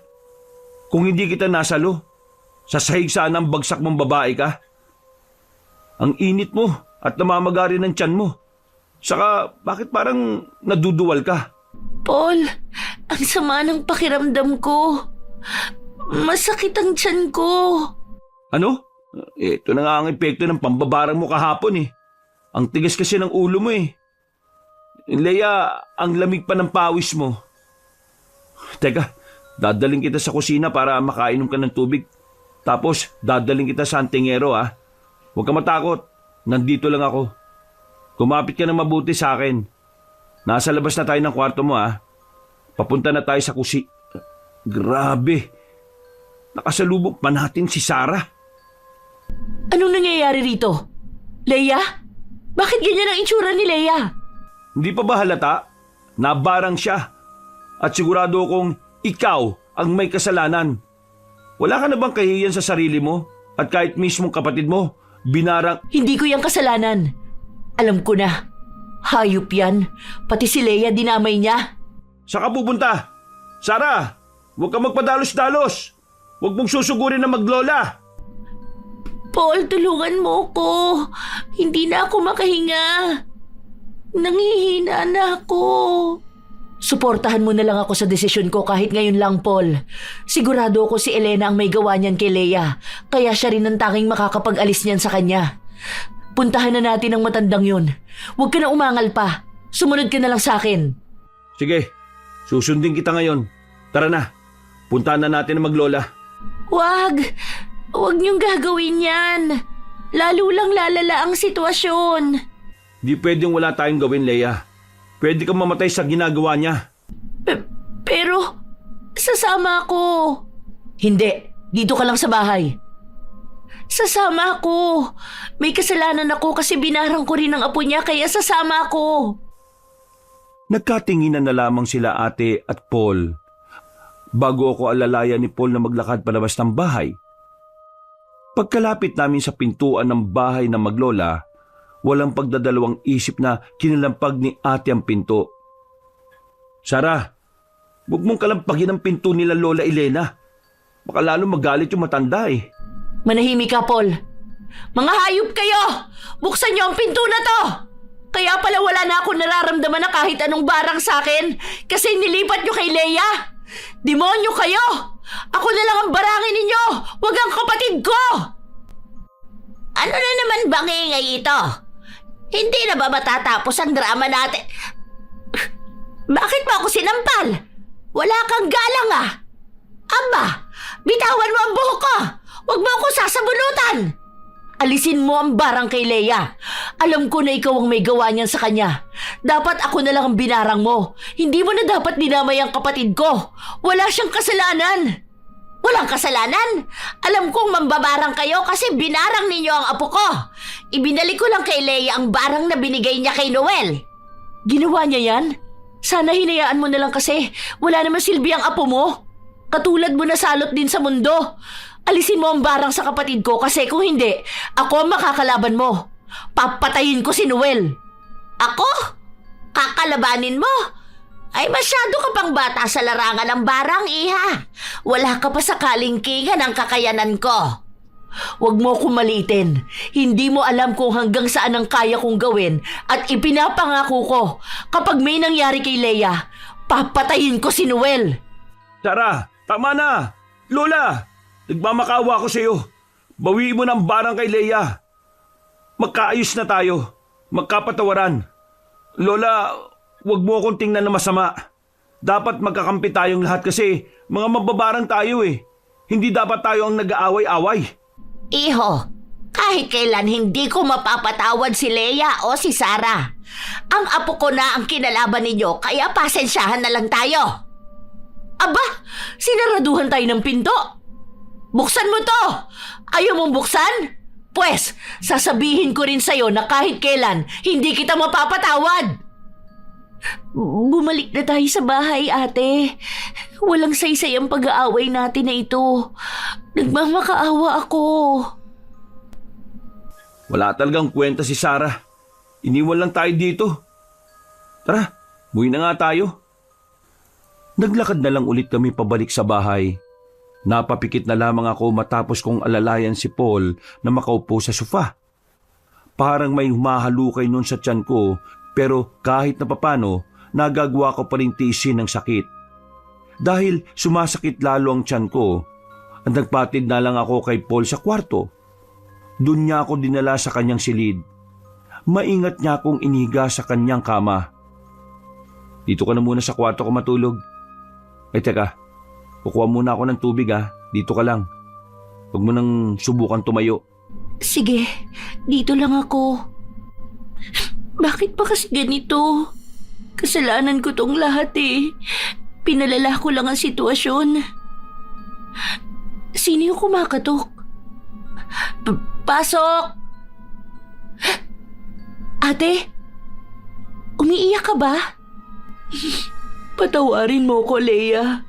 Kung hindi kita nasalo, sa sahig sana ang bagsak mong babae ka. Ang init mo at namamagari ng tiyan mo. Saka bakit parang naduduwal ka? Paul, ang sama ng pakiramdam ko. Masakit ang tiyan ko. Ano? Ito na nga ang epekto ng pambabarang mo kahapon eh. Ang tigas kasi ng ulo mo eh. Leia, ang lamig pa ng pawis mo. Teka, dadaling kita sa kusina para makainom ka ng tubig. Tapos, dadaling kita sa antingero ah. Huwag ka matakot, nandito lang ako. Kumapit ka na mabuti sa akin. Nasa labas na tayo ng kwarto mo ah. Papunta na tayo sa Grabe. Nakasalubok pa natin si Sarah. Anong nangyayari rito? Leia? Bakit ganyan ang itsura ni Leia? Hindi pa ba halata? Nabarang siya. At sigurado akong ikaw ang may kasalanan. Wala ka na bang kahihiyan sa sarili mo? At kahit mismong kapatid mo, binarang... Hindi ko yung kasalanan. Alam ko na. Hayop yan. Pati si Leia dinamay niya. Saan ka pupunta? Sarah, huwag ka magpadalos-dalos. Huwag mong susugurin na maglola. Paul, tulungan mo ko. Hindi na ako makahinga. Nanghihina na ako. Suportahan mo na lang ako sa desisyon ko kahit ngayon lang, Paul. Sigurado ako si Elena ang may gawa niyan kay Leia. Kaya siya rin ang tanging makakapag-alis niyan sa kanya. Puntahan na natin ang matandang yun. Huwag ka na umangal pa. Sumunod ka na lang sa akin. Sige, susundin kita ngayon. Tara na, puntahan na natin ang maglola. Huwag niyong gagawin yan. Lalo lang lalala ang sitwasyon. Di pwedeng wala tayong gawin, Leia. Pwede kang mamatay sa ginagawa niya. Pero, sasama ako. Hindi, dito ka lang sa bahay. Sasama ako. May kasalanan ako kasi binarang ko rin ang apo niya kaya sasama ako. Nagkatinginan na lamang sila ate at Paul. Bago ako alalayan ni Paul na maglakad palabas ng bahay. Pagkalapit namin sa pintuan ng bahay ng maglola, walang pagdadalawang isip na kinalampag ni ate ang pinto. Sarah, huwag mong kalampagin ang pinto nila Lola Elena. Baka lalo magalit yung matanda eh. Manahimik ka, Paul. Mga hayop kayo! Buksan niyo ang pinto na to! Kaya pala wala na ako nararamdaman na kahit anong barang sa akin kasi nilipat niyo kay Leia. Demonyo kayo! Ako na lang ang barangin ninyo! Huwag ang kapatid ko! Ano na naman bang ingay ito? Hindi na ba matatapos ang drama natin? Bakit mo ako sinampal? Wala kang galang ah! Aba, bitawan mo ang buhok ko! Huwag mo ako sasabunutan! Alisin mo ang barang kay Leia. Alam ko na ikaw ang may gawa niyan sa kanya. Dapat ako na lang ang binarang mo. Hindi mo na dapat dinamay ang kapatid ko. Wala siyang kasalanan. Walang kasalanan? Alam kong mambabarang kayo kasi binarang ninyo ang apo ko. Ibinalik ko lang kay Leia ang barang na binigay niya kay Noel. Ginawa niya yan? Sana hinayaan mo na lang kasi wala naman silbi ang apo mo. Katulad mo na salot din sa mundo. Alisin mo ang barang sa kapatid ko kasi kung hindi, ako ang makakalaban mo. Papatayin ko si Noel. Ako? Kakalabanin mo? Ay masyado ka pang bata sa larangan ng barang, iha. Wala ka pa sa kalingkingan ng kakayanan ko. Huwag mo akong maliitin. Hindi mo alam kung hanggang saan ang kaya kong gawin at ipinapangako ko kapag may nangyari kay Leia, papatayin ko si Noel. Sara, tama na! Lola, nagmamakaawa ko sa iyo. Bawiin mo ng barang kay Leia. Magkaayos na tayo. Magkapatawaran. Lola, huwag mo akong tingnan na masama. Dapat magkakampi tayong lahat kasi mga mababarang tayo eh. Hindi dapat tayo ang nag-aaway-away. Iho, kahit kailan hindi ko mapapatawad si Leia o si Sara. Ang apo ko na ang kinalaban ninyo kaya pasensyahan na lang tayo. Aba, sinaraduhan tayo ng pinto. Buksan mo to! Ayaw mong buksan? Pwes, sasabihin ko rin sa'yo na kahit kailan hindi kita mapapatawad. Bumalik na tayo sa bahay, ate. Walang saysay ang pag-aaway natin na ito. Nagmamakaawa ako. Wala talagang kwenta si Sara. Iniwan lang tayo dito. Tara, buhay na nga tayo. Naglakad na lang ulit kami pabalik sa bahay. Napapikit na lamang ako matapos kong alalayan si Paul na makaupo sa sofa. Parang may humahalukay nun sa tiyan ko pero kahit na papano, nagagawa ko pa rin tiisin ng sakit. Dahil sumasakit lalo ang tiyan ko, nagpatid na lang ako kay Paul sa kwarto. Doon niya ako dinala sa kanyang silid. Maingat niya akong iniga sa kanyang kama. Dito ka na muna sa kwarto ko matulog. Ay teka, kukuha muna ako ng tubig ha. Dito ka lang. Huwag mo nang subukan tumayo. Sige, dito lang ako. Bakit pa kasi ganito? Kasalanan ko tong lahat eh. Pinalala ko lang ang sitwasyon. Sino yung kumakatok? Pasok! Ate? Umiiyak ka ba? Patawarin mo ko, Leia.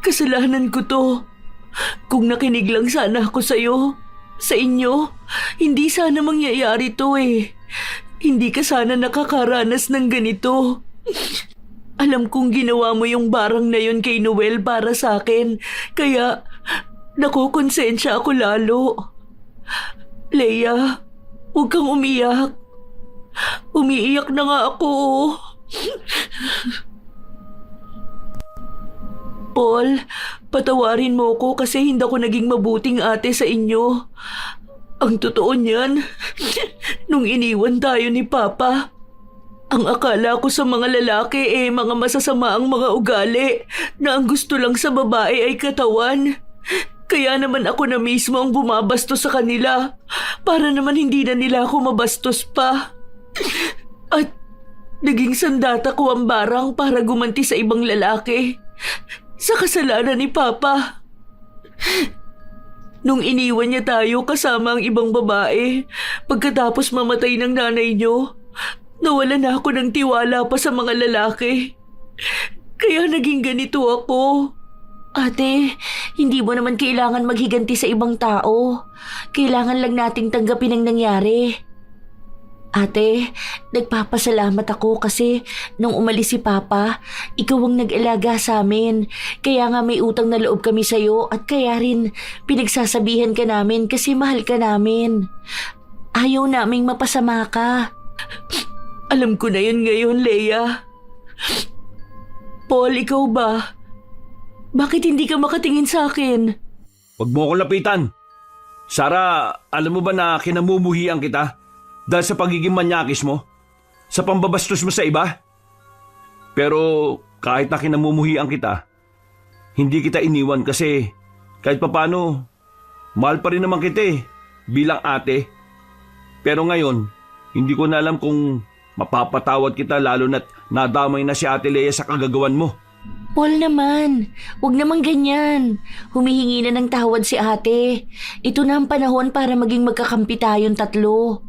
Kasalanan ko to. Kung nakinig lang sana ako sa'yo, sa inyo, hindi sana mangyayari to eh. Hindi ka sana nakakaranas ng ganito. Alam kong ginawa mo yung barang na yun kay Noel para sa akin, kaya nakukonsensya ako lalo. Leia, huwag kang umiyak. Umiiyak na nga ako. Paul, patawarin mo ko kasi hindi ako naging mabuting ate sa inyo. Ang totoo niyan, nung iniwan tayo ni Papa, ang akala ko sa mga lalaki mga masasama ang mga ugali na ang gusto lang sa babae ay katawan. Kaya naman ako na mismo ang bumabastos sa kanila para naman hindi na nila ako mabastos pa. At naging sandata ko ang barang para gumanti sa ibang lalaki sa kasalanan ni Papa. Nung iniwan niya tayo kasama ang ibang babae, pagkatapos mamatay ng nanay niyo, nawalan na ako ng tiwala pa sa mga lalaki. Kaya naging ganito ako. Ate, hindi mo naman kailangan maghiganti sa ibang tao. Kailangan lang nating tanggapin ang nangyari. Ate, nagpapasalamat ako kasi nung umalis si Papa, ikaw ang nag-alaga sa amin. Kaya nga may utang na loob kami sa'yo at kaya rin pinagsasabihan ka namin kasi mahal ka namin. Ayaw naming mapasama ka. Alam ko na yun ngayon, Leia. Paul, ikaw ba? Bakit hindi ka makatingin sa akin? Huwag mo akong lapitan. Sara, alam mo ba na kinamumuhian kita? Dahil sa pagiging manyakis mo? Sa pambabastos mo sa iba? Pero kahit na kinamumuhian kita, hindi kita iniwan kasi kahit papano, mahal pa rin naman kita bilang ate. Pero ngayon, hindi ko na alam kung mapapatawad kita lalo na't nadamay na si Ate Lea sa kagagawan mo. Paul naman, wag naman ganyan. Humihingi na ng tawad si ate. Ito na ang panahon para maging magkakampi tayong tatlo.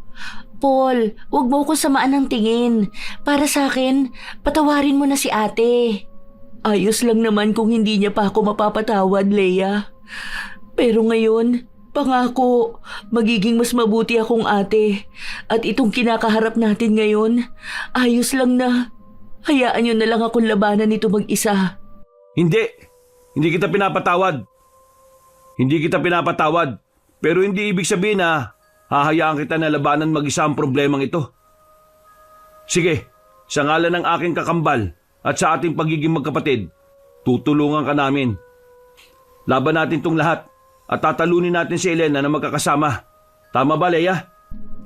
Paul, wag mo ko samaan ng tingin. Para sa akin, patawarin mo na si ate. Ayos lang naman kung hindi niya pa ako mapapatawad, Lea. Pero ngayon, pangako, magiging mas mabuti akong ate. At itong kinakaharap natin ngayon, ayos lang na. Hayaan niyo na lang akong labanan nito mag-isa. Hindi kita pinapatawad. Hindi kita pinapatawad. Pero hindi ibig sabihin na hahayaan kita na labanan mag-isa ang problemang ito. Sige, sa ngalan ng aking kakambal at sa ating pagiging magkapatid, tutulungan ka namin. Laban natin tong lahat at tatalunin natin si Elena na magkakasama. Tama ba, Lea?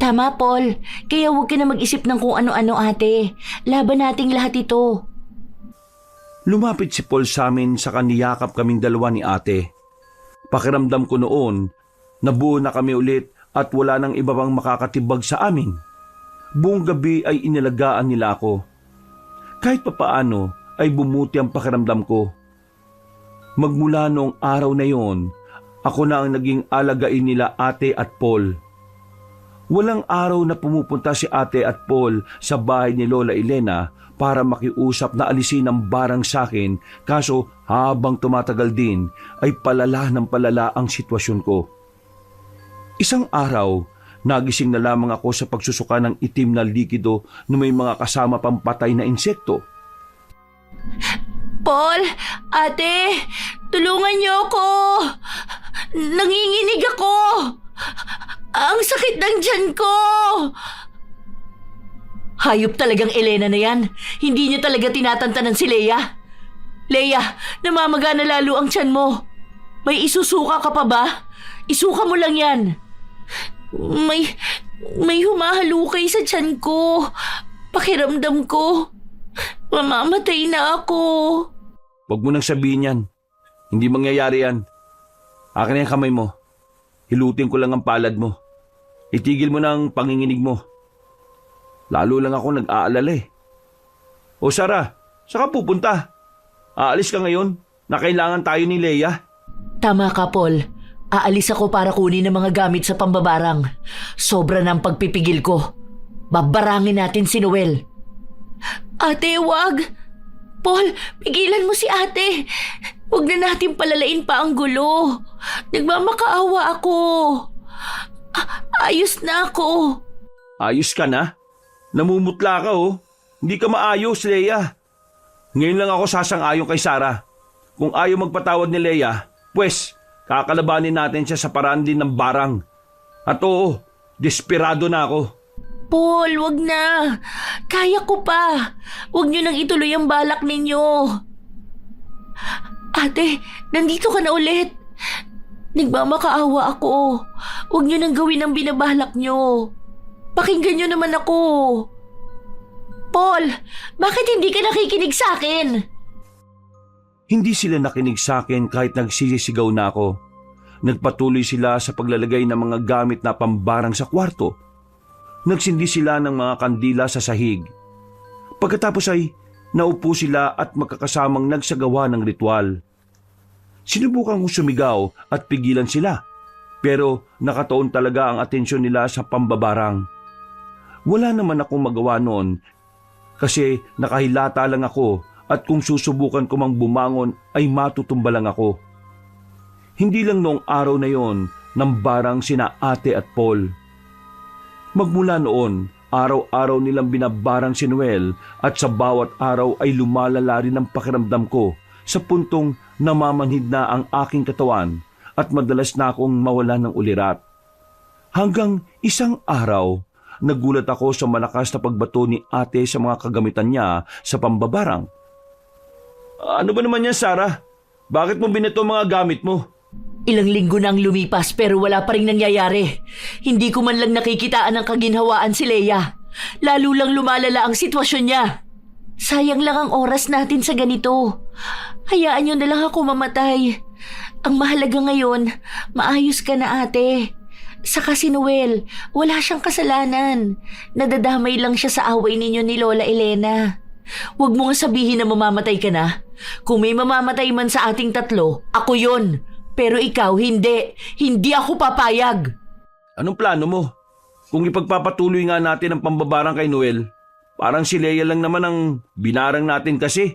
Tama, Paul. Kaya huwag ka na mag-isip ng kung ano-ano, ate. Laban nating lahat ito. Lumapit si Paul sa amin sa kaniyakap kaming dalawa ni ate. Pakiramdam ko noon, nabuo na kami ulit at wala nang iba pang makakatibag sa amin. Buong gabi ay inalagaan nila ako. Kahit papaano ay bumuti ang pakiramdam ko. Magmula noong araw na yon, ako na ang naging alagain nila ate at Paul. Walang araw na pumupunta si ate at Paul sa bahay ni Lola Elena para makiusap na alisin ang barang sa akin, kaso habang tumatagal din ay palala ng palala ang sitwasyon ko. Isang araw, nagising na lamang ako sa pagsusuka ng itim na likido na may mga kasama pang patay na insekto. Paul, ate, tulungan niyo ako. Nanginginig ako. Ang sakit ng tiyan ko! Hayop talagang Elena na yan. Hindi niya talaga tinatantanan si Lea. Lea, namamaga na lalo ang tiyan mo. May isusuka ka pa ba? Isuka mo lang yan. May humahalukay sa tiyan ko. Pakiramdam ko, mamamatay na ako. Huwag mo nang sabihin yan. Hindi mangyayari yan. Akin na yung kamay mo. Hilutin ko lang ang palad mo. Itigil mo na ang panginginig mo. Lalo lang ako nag-aalala O Sarah, saka pupunta? Aalis ka ngayon na kailangan tayo ni Lea? Tama ka, Paul. Aalis ako para kunin ang mga gamit sa pambabarang. Sobra na ang pagpipigil ko. Babarangin natin si Noel. Ate, wag! Paul, pigilan mo si ate. Huwag na natin palalain pa ang gulo. Nagmamakaawa ako. Ayos na ako. Ayos ka na? Namumutla ka Hindi ka maayos, Lea. Ngayon lang ako sasang-ayon kay Sarah. Kung ayaw magpatawad ni Lea, pues kakalabanin natin siya sa paraan din ng barang. At oo, desperado na ako. Paul, wag na. Kaya ko pa. Wag niyo nang ituloy ang balak ninyo. Ate, nandito ka na ulit. Nagmamakaawa ako. Huwag niyo nang gawin ang binabalak niyo. Pakinggan niyo naman ako. Paul, bakit hindi ka nakikinig sa akin? Hindi sila nakinig sa akin kahit nagsisisigaw na ako. Nagpatuloy sila sa paglalagay ng mga gamit na pambarang sa kwarto. Nagsindi sila ng mga kandila sa sahig. Pagkatapos ay naupo sila at magkakasamang nagsagawa ng ritual. Sinubukan kong sumigaw at pigilan sila, pero nakatuon talaga ang atensyon nila sa pambabarang. Wala naman akong magawa noon kasi nakahilata lang ako at kung susubukan ko mang bumangon ay matutumba lang ako. Hindi lang noong araw na yon nang barang sina ate at Paul. Magmula noon, araw-araw nilang binabarang si Noel at sa bawat araw ay lumalala rin ang pakiramdam ko sa puntong namamanhid na ang aking katawan at madalas na akong mawala ng ulirat. Hanggang isang araw, nagulat ako sa malakas na pagbato ni ate sa mga kagamitan niya sa pambabarang. Ano ba naman yan, Sarah? Bakit mo binato mga gamit mo? Ilang linggo na ang lumipas pero wala pa rin nangyayari. Hindi ko man lang nakikitaan ng kaginhawaan si Leia. Lalo lang lumalala ang sitwasyon niya. Sayang lang ang oras natin sa ganito. Hayaan niyo na lang ako mamatay. Ang mahalaga ngayon, maayos ka na ate. Saka si Noel, wala siyang kasalanan. Nadadamay lang siya sa away ninyo ni Lola Elena. Huwag mo nga sabihin na mamamatay ka na. Kung may mamamatay man sa ating tatlo, ako yon. Pero ikaw, hindi. Hindi ako papayag. Anong plano mo? Kung ipagpapatuloy nga natin ang pambabarang kay Noel, parang si Leia lang naman ang binarang natin kasi.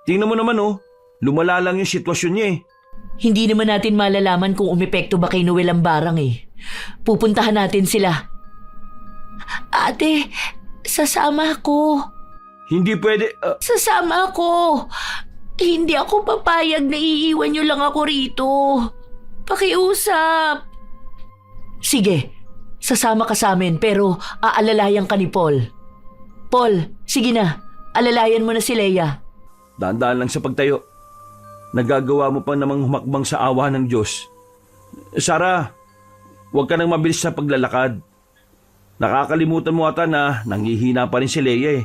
Tingnan mo naman lumala lang yung sitwasyon niya eh. Hindi naman natin malalaman kung umepekto ba kay Noel ang barang eh. Pupuntahan natin sila. Ate, sasama ako. Hindi pwede, Sasama ako. Hindi ako papayag na iiwan niyo lang ako rito. Pakiusap. Sige, sasama ka sa amin pero aalalayan ka ni Paul. Paul, sige na. Alalayan mo na si Leia. daan-daan lang sa pagtayo. Nagagawa mo pa namang humakbang sa awa ng Diyos. Sarah, huwag ka nang mabilis sa paglalakad. Nakakalimutan mo ata na nanghihina pa rin si Leia eh.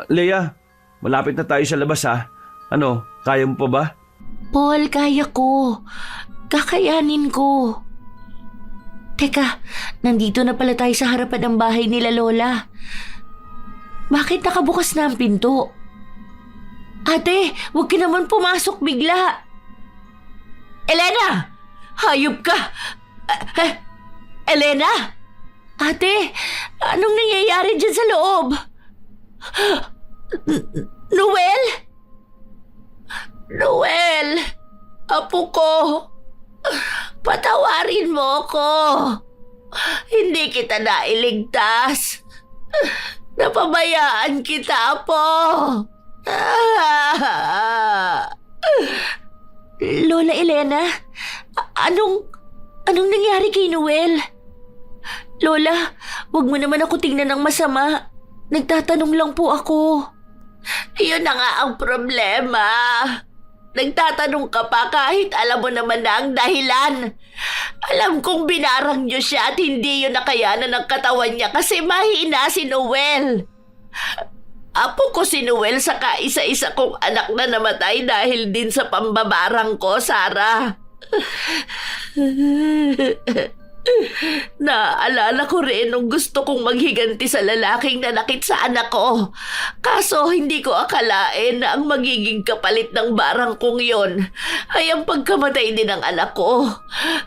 Leia, malapit na tayo sa labas ha. Ano, kaya mo pa ba? Paul, kaya ko. Kakayanin ko. Teka, nandito na pala tayo sa harapan ng bahay nila Lola. Bakit nakabukas na ang pinto? Ate, huwag ka naman pumasok bigla. Elena! Hayop ka! Elena! Ate, anong nangyayari dyan sa loob? Noel? Noel! Apo ko! Patawarin mo ko! Hindi kita nailigtas! Napabayaan kita, Apo! Lola Elena, anong nangyari kay Noel? Lola, wag mo naman ako tingnan ng masama. Nagtatanong lang po ako. Yun na nga ang problema. Nagtatanong ka pa kahit alam mo naman na ang dahilan. Alam kong binarang niyo siya at hindi yun nakayanan ng katawan niya kasi mahina si Noel. Apo ko si Noel saka isa-isa kong anak na namatay dahil din sa pambabarang ko, Sarah. Naaalala ko rin nung gusto kong maghiganti sa lalaking nanakit sa anak ko. Kaso hindi ko akalain na ang magiging kapalit ng barang kong yon ay ang pagkamatay din ng anak ko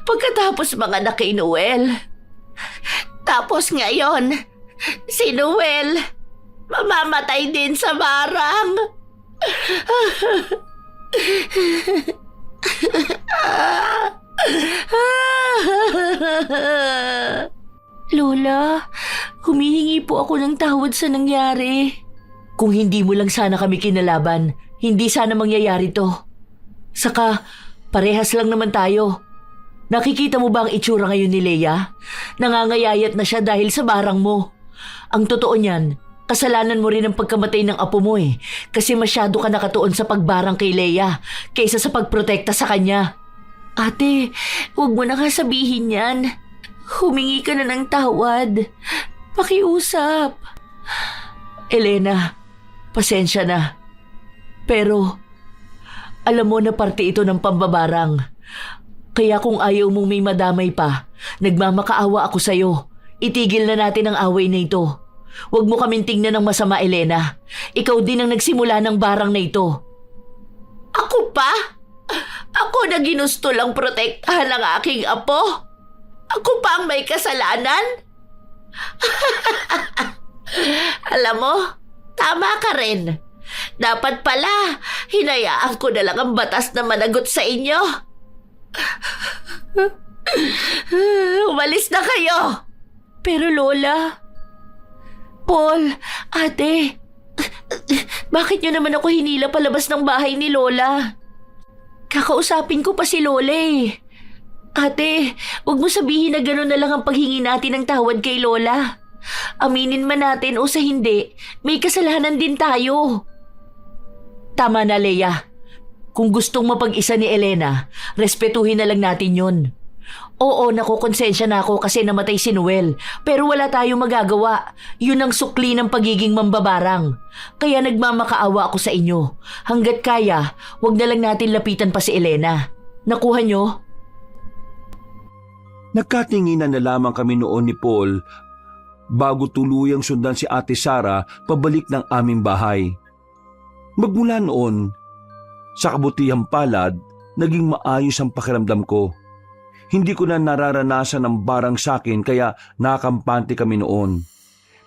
pagkatapos manganak kay Noel. Tapos ngayon, si Noel mamamatay din sa barang. Lola, humihingi po ako ng tawad sa nangyari. Kung hindi mo lang sana kami kinalaban, hindi sana mangyayari to. Saka, parehas lang naman tayo. Nakikita mo ba ang itsura ngayon ni Leia? Nangangayayat na siya dahil sa barang mo. Ang totoo niyan, kasalanan mo rin ang pagkamatay ng apo mo eh. Kasi masyado ka nakatuon sa pagbarang kay Leia kaysa sa pagprotekta sa kanya. Ate, huwag mo na nga sabihin yan. Humingi ka na ng tawad. Pakiusap. Elena, pasensya na. Pero, alam mo na parte ito ng pambabarang. Kaya kung ayaw mong may madamay pa, nagmamakaawa ako sa'yo. Itigil na natin ang away na ito. Huwag mo kaming tingnan ng masama, Elena. Ikaw din ang nagsimula ng barang na ito. Ako pa? Ako na ginusto lang protektahan ang aking apo? Ako pa ang may kasalanan? Alam mo, tama ka rin. Dapat pala, hinayaan ko na lang ang batas na managot sa inyo. Umalis na kayo. Pero Lola, Paul, ate, bakit nyo naman ako hinila palabas ng bahay ni Lola? Kakausapin ko pa si Lola eh. Ate, huwag mo sabihin na gano'n na lang ang paghingi natin ng tawad kay Lola. Aminin man natin o sa hindi, may kasalanan din tayo. Tama na, Leia. Kung gustong mapag-isa ni Elena, respetuhin na lang natin yon. Oo, nakukonsensya na ako kasi namatay si Noel. Pero wala tayong magagawa. Yun ang sukli ng pagiging mambabarang. Kaya nagmamakaawa ako sa inyo. Hanggat kaya, wag na lang natin lapitan pa si Elena. Nakuha nyo? Nagkatinginan na lamang kami noon ni Paul bago tuluyang sundan si Ate Sara pabalik ng aming bahay. Magmula noon, sa kabutihang palad, naging maayos ang pakiramdam ko. Hindi ko na nararanasan ng barang sa akin kaya nakampante kami noon.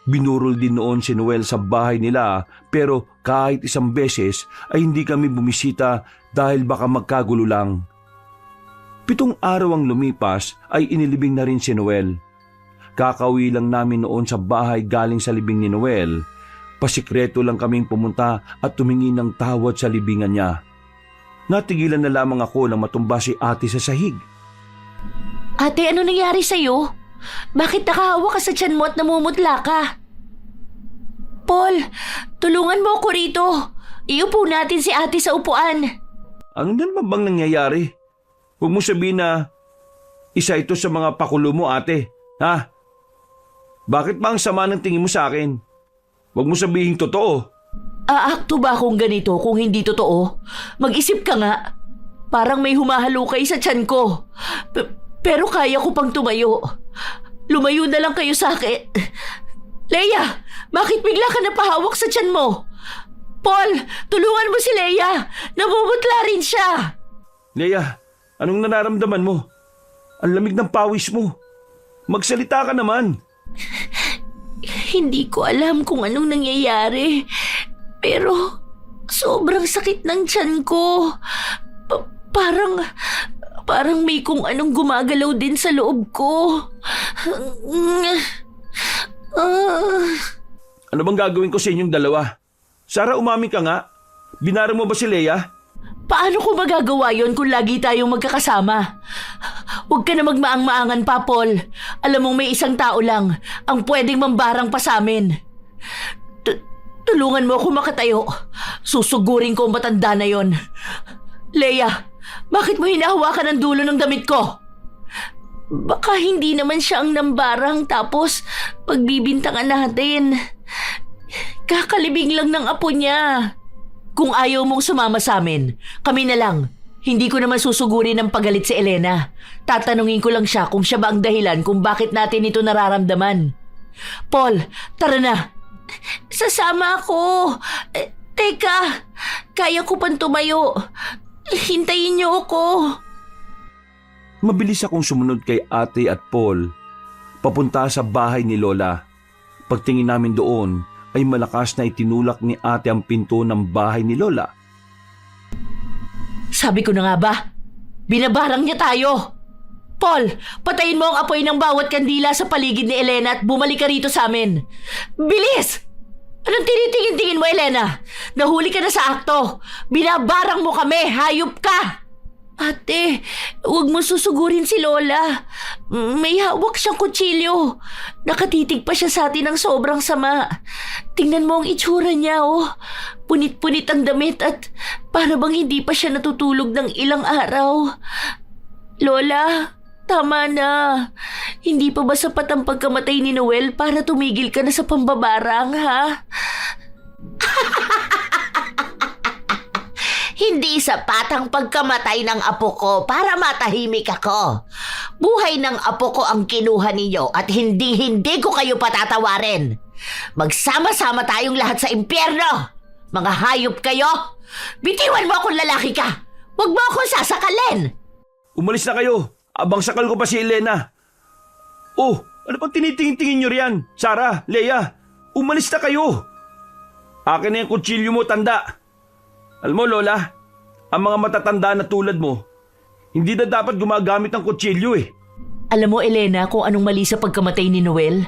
Binurol din noon si Noel sa bahay nila pero kahit isang beses ay hindi kami bumisita dahil baka magkagulo lang. 7 araw ang lumipas ay inilibing na rin si Noel. Kakauwi lang namin noon sa bahay galing sa libing ni Noel. Pasikreto lang kaming pumunta at tumingi ng tawad sa libingan niya. Natigilan na lamang ako nang matumba si ate sa sahig. Ate, ano nangyari sa'yo? Bakit nakahawa ka sa tiyan mo at namumutla ka? Paul, tulungan mo ako rito. Iupo natin si ate sa upuan. Ano na naman bang nangyayari? Huwag mo sabihin na isa ito sa mga pakulo mo, ate. Ha? Bakit ba ang sama ng tingin mo sa akin? Huwag mo sabihin totoo. Aakto ba akong ganito kung hindi totoo? Mag-isip ka nga. Parang may humahalukay sa tiyan ko. Pero kaya ko pang tumayo. Lumayo na lang kayo sa akin. Leia, bakit bigla ka napahawak sa tiyan mo? Paul, tulungan mo si Leia. Namumutla rin siya. Leia, anong nararamdaman mo? Ang lamig ng pawis mo. Magsalita ka naman. Hindi ko alam kung anong nangyayari. Pero sobrang sakit ng tiyan ko. Parang may kung anong gumagalaw din sa loob ko. Ano bang gagawin ko sa inyong dalawa? Sara, umamin ka nga. Binara mo ba si Leia? Paano ko magagawa yon kung lagi tayong magkakasama? Huwag ka na magmaang-maangan pa, Paul. Alam mong may isang tao lang ang pwedeng mambarang pa sa amin. Tulungan mo ako makatayo. Susugurin ko ang matanda na yon. Leia, bakit mo hinahawakan ang dulo ng damit ko? Baka hindi naman siya ang nambarang tapos pagbibintangan natin. Kakalibing lang ng apo niya. Kung ayaw mong sumama sa amin, kami na lang. Hindi ko naman susugurin ng pagalit si Elena. Tatanungin ko lang siya kung siya ba ang dahilan kung bakit natin ito nararamdaman. Paul, tara na. Sasama ako. Teka, kaya ko pang tumayo. Hintayin niyo ako. Mabilis akong sumunod kay ate at Paul. Papunta sa bahay ni Lola. Pagtingin namin doon, ay malakas na itinulak ni ate ang pinto ng bahay ni Lola. Sabi ko na nga ba, binabarang niya tayo. Paul, patayin mo ang apoy ng bawat kandila sa paligid ni Elena at bumalik ka rito sa amin. Bilis! Anong tinitingin-tingin mo, Elena? Nahuli ka na sa akto. Binabarang mo kami, hayop ka! Ate, huwag mo susugurin si Lola. May hawak siyang kutsilyo. Nakatitig pa siya sa atin ng sobrang sama. Tingnan mo ang itsura niya, oh. Punit-punit ang damit at para bang hindi pa siya natutulog ng ilang araw. Lola, tama na. Hindi pa ba sapat ang pagkamatay ni Noel para tumigil ka na sa pambabarang, ha? Hindi sapat ang pagkamatay ng apo ko para matahimik ako. Buhay ng apo ko ang kinuha ninyo at hindi ko kayo patatawarin. Magsama-sama tayong lahat sa impyerno. Mga hayop kayo. Bitiwan mo akong lalaki ka. Huwag mo akong sasakalin. Umalis na kayo. Abang sakal ko pa si Elena. Oh, ano pang tinitingin-tingin nyo riyan? Sara, Leia, umalis na kayo. Akin na yung kutsilyo mo, tanda. Alam mo, Lola, ang mga matatanda na tulad mo, hindi na dapat gumagamit ng kutsilyo eh. Alam mo, Elena, kung anong mali sa pagkamatay ni Noel,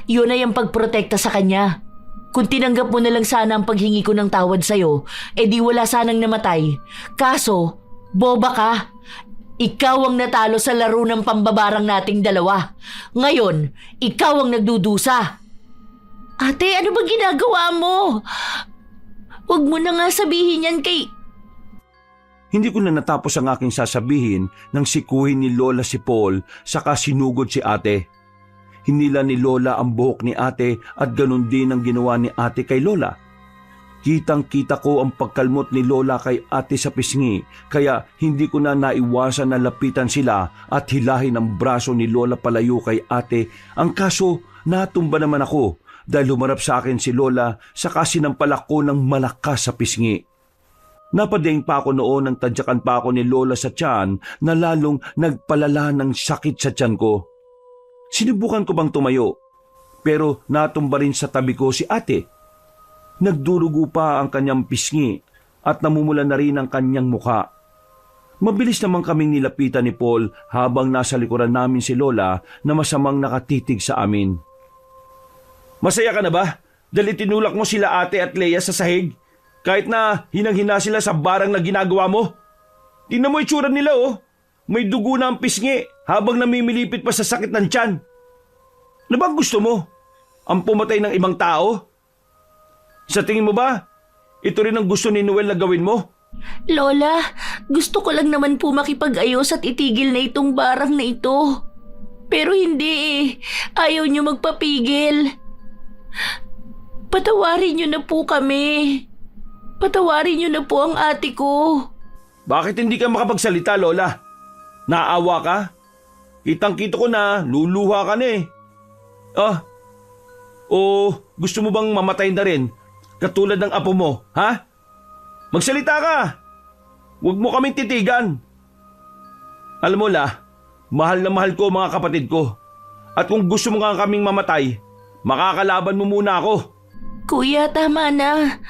yun ay ang pagprotekta sa kanya. Kung tinanggap mo na lang sana ang paghingi ko ng tawad sa'yo, di wala sanang namatay. Kaso, boba ka. Ikaw ang natalo sa laro ng pambabarang nating dalawa. Ngayon, ikaw ang nagdudusa. Ate, ano ba ginagawa mo? Huwag mo na nga sabihin yan kay... Hindi ko na natapos ang aking sasabihin nang sikuhin ni Lola si Paul saka sinugod si ate. Hinila ni Lola ang buhok ni ate at ganun din ang ginawa ni ate kay Lola. Kitang-kita ko ang pagkalmot ni Lola kay ate sa pisngi kaya hindi ko na naiwasan na lapitan sila at hilahin ang braso ni Lola palayo kay ate. Ang kaso, natumba naman ako dahil humarap sa akin si Lola saka sinampalak ko ng malakas sa pisngi. Napadeng pa ako noon nang tadyakan pa ako ni Lola sa tiyan na lalong nagpalala ng sakit sa tiyan ko. Sinubukan ko bang tumayo, pero natumba rin sa tabi ko si ate. Nagdurugo pa ang kanyang pisngi at namumula na rin ang kanyang mukha. Mabilis naman kaming nilapitan ni Paul habang nasa likuran namin si Lola na masamang nakatitig sa amin. Masaya ka na ba? Dahil tinulak mo sila ate at Leia sa sahig? Kahit na hinang-hina sila sa barang na ginagawa mo? Tingnan mo itsura nila oh. May dugo na ang pisngi habang namimilipit pa sa sakit ng tiyan. Ano ba gusto mo? Ang pumatay ng ibang tao? Sa tingin mo ba, ito rin ang gusto ni Noel na gawin mo? Lola, gusto ko lang naman po makipag-ayos at itigil na itong barang na ito. Pero hindi eh. Ayaw niyo magpapigil. Patawarin niyo na po kami. Patawarin niyo na po ang ate ko. Bakit hindi ka makapagsalita, Lola? Naawa ka? Kitang-kita ko na luluha ka na eh. O gusto mo bang mamatay na rin? Katulad ng apo mo, ha? Magsalita ka! Huwag mo kaming titigan. Alam mo, La, mahal na mahal ko mga kapatid ko. At kung gusto mo nga kaming mamatay, makakalaban mo muna ako. Kuya, tama na.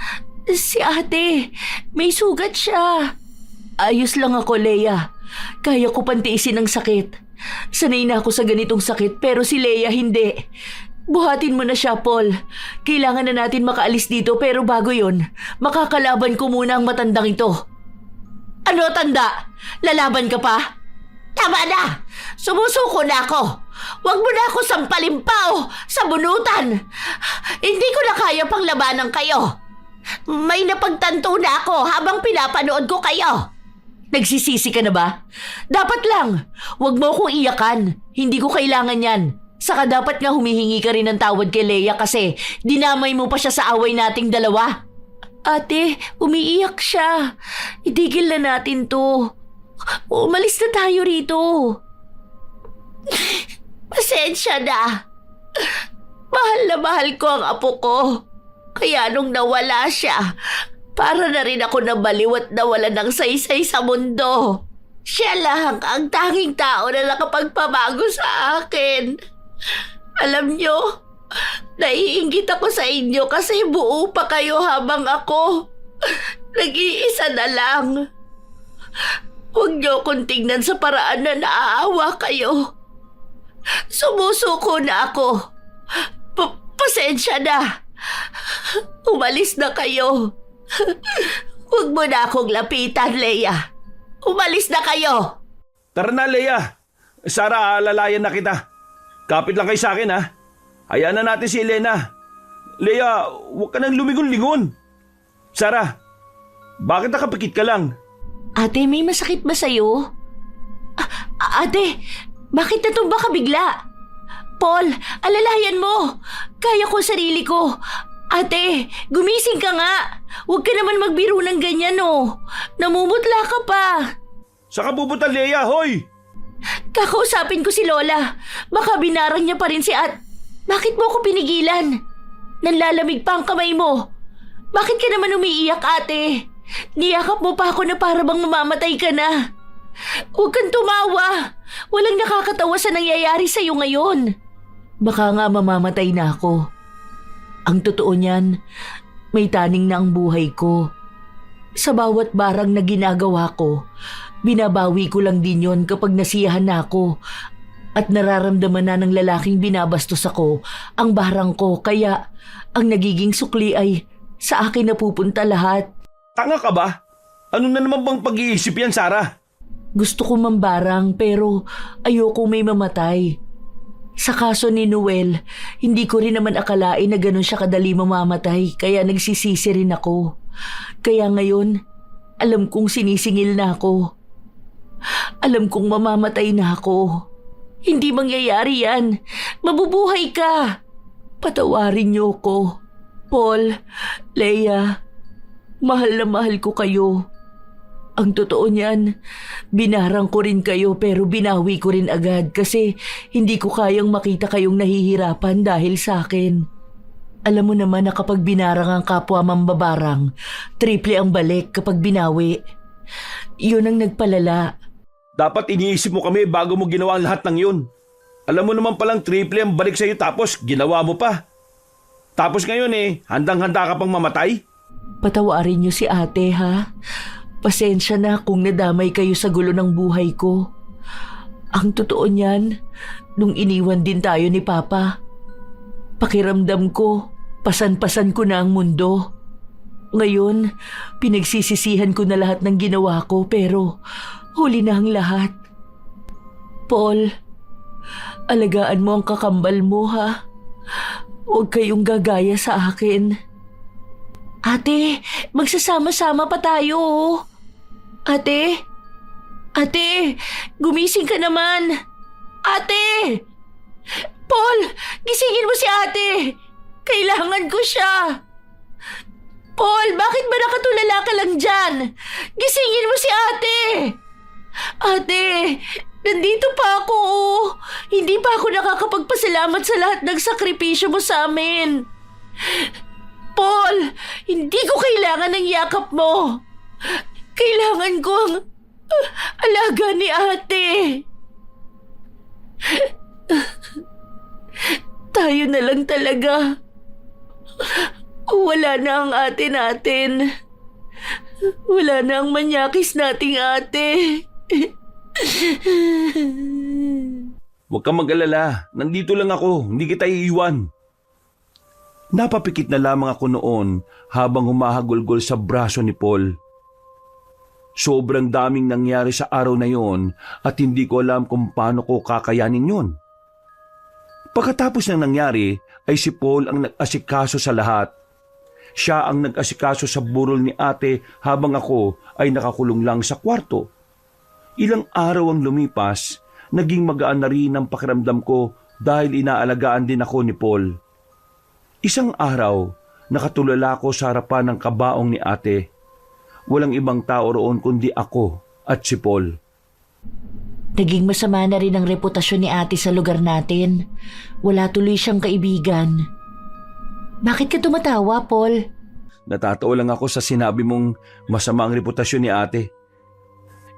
Si ate, may sugat siya. Ayos lang ako, Leia. Kaya ko pantiisin ang sakit. Sanay na ako sa ganitong sakit pero si Leia hindi. Buhatin mo na siya, Paul. Kailangan na natin makaalis dito pero bago yon, makakalaban ko muna ang matandang ito. Ano tanda? Lalaban ka pa? Tama na! Sumusuko na ako! Huwag mo na ako sampalin pa sa bunutan! Hindi ko na kaya pang labanan kayo! May napagtanto na ako habang pinapanood ko kayo! Nagsisisi ka na ba? Dapat lang! Huwag mo akong iyakan! Hindi ko kailangan yan! Saka dapat nga humihingi ka rin ng tawad kay Leia kasi dinamay mo pa siya sa away nating dalawa. Ate, umiiyak siya. Itigil na natin to. Umalis na tayo rito. Pasensya na. Mahal na mahal ko ang apo ko. Kaya nung nawala siya, para na rin ako nabaliw at nawala ng saysay sa mundo. Siya lang ang tanging tao na nakapagpabago sa akin. Alam nyo, naiinggit ako sa inyo kasi buo pa kayo habang ako nag-iisa na lang. Huwag nyo akong tingnan sa paraan na naaawa kayo. Sumusuko na ako. Pasensya na. Umalis na kayo. Huwag mo na akong lapitan, Leia. Umalis na kayo. Tara na, Leia. Sara, alalayan na kita. Kapit lang kayo sa akin, ha? Hayaan na natin si Elena. Leia, huwag ka nang lumingon-lingon. Sara, bakit nakapikit ka lang? Ate, may masakit ba sa'yo? Ate, bakit natumba ka bigla? Paul, alalayan mo. Kaya ko sarili ko. Ate, gumising ka nga. Huwag ka naman magbiro ng ganyan, oh. Namumutla ka pa. Saka bubutan, Leia, hoy! Kakausapin ko si Lola. Baka binarang niya pa rin si Bakit mo ako pinigilan? Nanlalamig pa ang kamay mo. Bakit ka naman umiiyak, ate? Niyakap mo pa ako na para bang mamamatay ka na. Huwag kang tumawa. Walang nakakatawa sa nangyayari sa'yo ngayon. Baka nga mamamatay na ako. Ang totoo niyan, may taning na ang buhay ko. Sa bawat barang na ginagawa ko, binabawi ko lang din yon kapag nasiyahan na ako at nararamdaman na ng lalaking binabastos ako ang barang ko kaya ang nagiging sukli ay sa akin na pupunta lahat. Tanga ka ba? Ano na naman bang pag-iisip yan, Sara? Gusto ko mambarang pero ayoko may mamatay. Sa kaso ni Noel, hindi ko rin naman akalain na ganun siya kadali mamamatay kaya nagsisisi rin ako. Kaya ngayon, Alam kong sinisingil na ako. Alam kong mamamatay na ako. Hindi mangyayari yan. Mabubuhay ka. Patawarin niyo ko. Paul, Leia, mahal na mahal ko kayo. Ang totoo niyan, binarang ko rin kayo pero binawi ko rin agad kasi hindi ko kayang makita kayong nahihirapan dahil sa akin. Alam mo naman na kapag binarang ang kapwa mambabarang, triple ang balik kapag binawi. Yun ang nagpalala. Dapat iniisip mo kami bago mo ginawa ang lahat ng yun. Alam mo naman palang triple ang balik sa'yo tapos ginawa mo pa. Tapos ngayon handang-handa ka pang mamatay? Patawarin niyo si ate, ha? Pasensya na kung nadamay kayo sa gulo ng buhay ko. Ang totoo niyan, nung iniwan din tayo ni Papa, pakiramdam ko, pasan-pasan ko na ang mundo. Ngayon, pinagsisisihan ko na lahat ng ginawa ko pero huli na ang lahat. Paul, alagaan mo ang kakambal mo, ha? Huwag kayong gagaya sa akin. Ate, magsasama-sama pa tayo, oh. Ate? Ate, gumising ka naman. Ate! Paul, gisingin mo si ate. Kailangan ko siya. Paul, bakit ba nakatulala ka lang dyan? Gisingin mo si ate. Ate, nandito pa ako, oh. Hindi pa ako nakakapagpasalamat sa lahat ng sakripisyo mo sa amin. Paul, hindi ko kailangan ng yakap mo. Kailangan ko ang alaga ni ate. Tayo na lang talaga. Wala na ang ate natin. Wala na ang manyakis nating ate. Huwag kang mag-alala. Nandito lang ako. Hindi kita iiwan. Napapikit na lamang ako noon habang humahagulgol sa braso ni Paul. Sobrang daming nangyari sa araw na yon at hindi ko alam kung paano ko kakayanin yon. Pagkatapos ng nangyari ay si Paul ang nag-asikaso sa lahat. Siya ang nag-asikaso sa burol ni ate habang ako ay nakakulong lang sa kwarto. Ilang araw ang lumipas, naging magaan na rin ang pakiramdam ko dahil inaalagaan din ako ni Paul. Isang araw, nakatulala ko sa harapan ng kabaong ni ate. Walang ibang tao roon kundi ako at si Paul. Naging masama na rin ang reputasyon ni ate sa lugar natin. Wala tuloy siyang kaibigan. Bakit ka tumatawa, Paul? Natatawa lang ako sa sinabi mong masama ang reputasyon ni ate.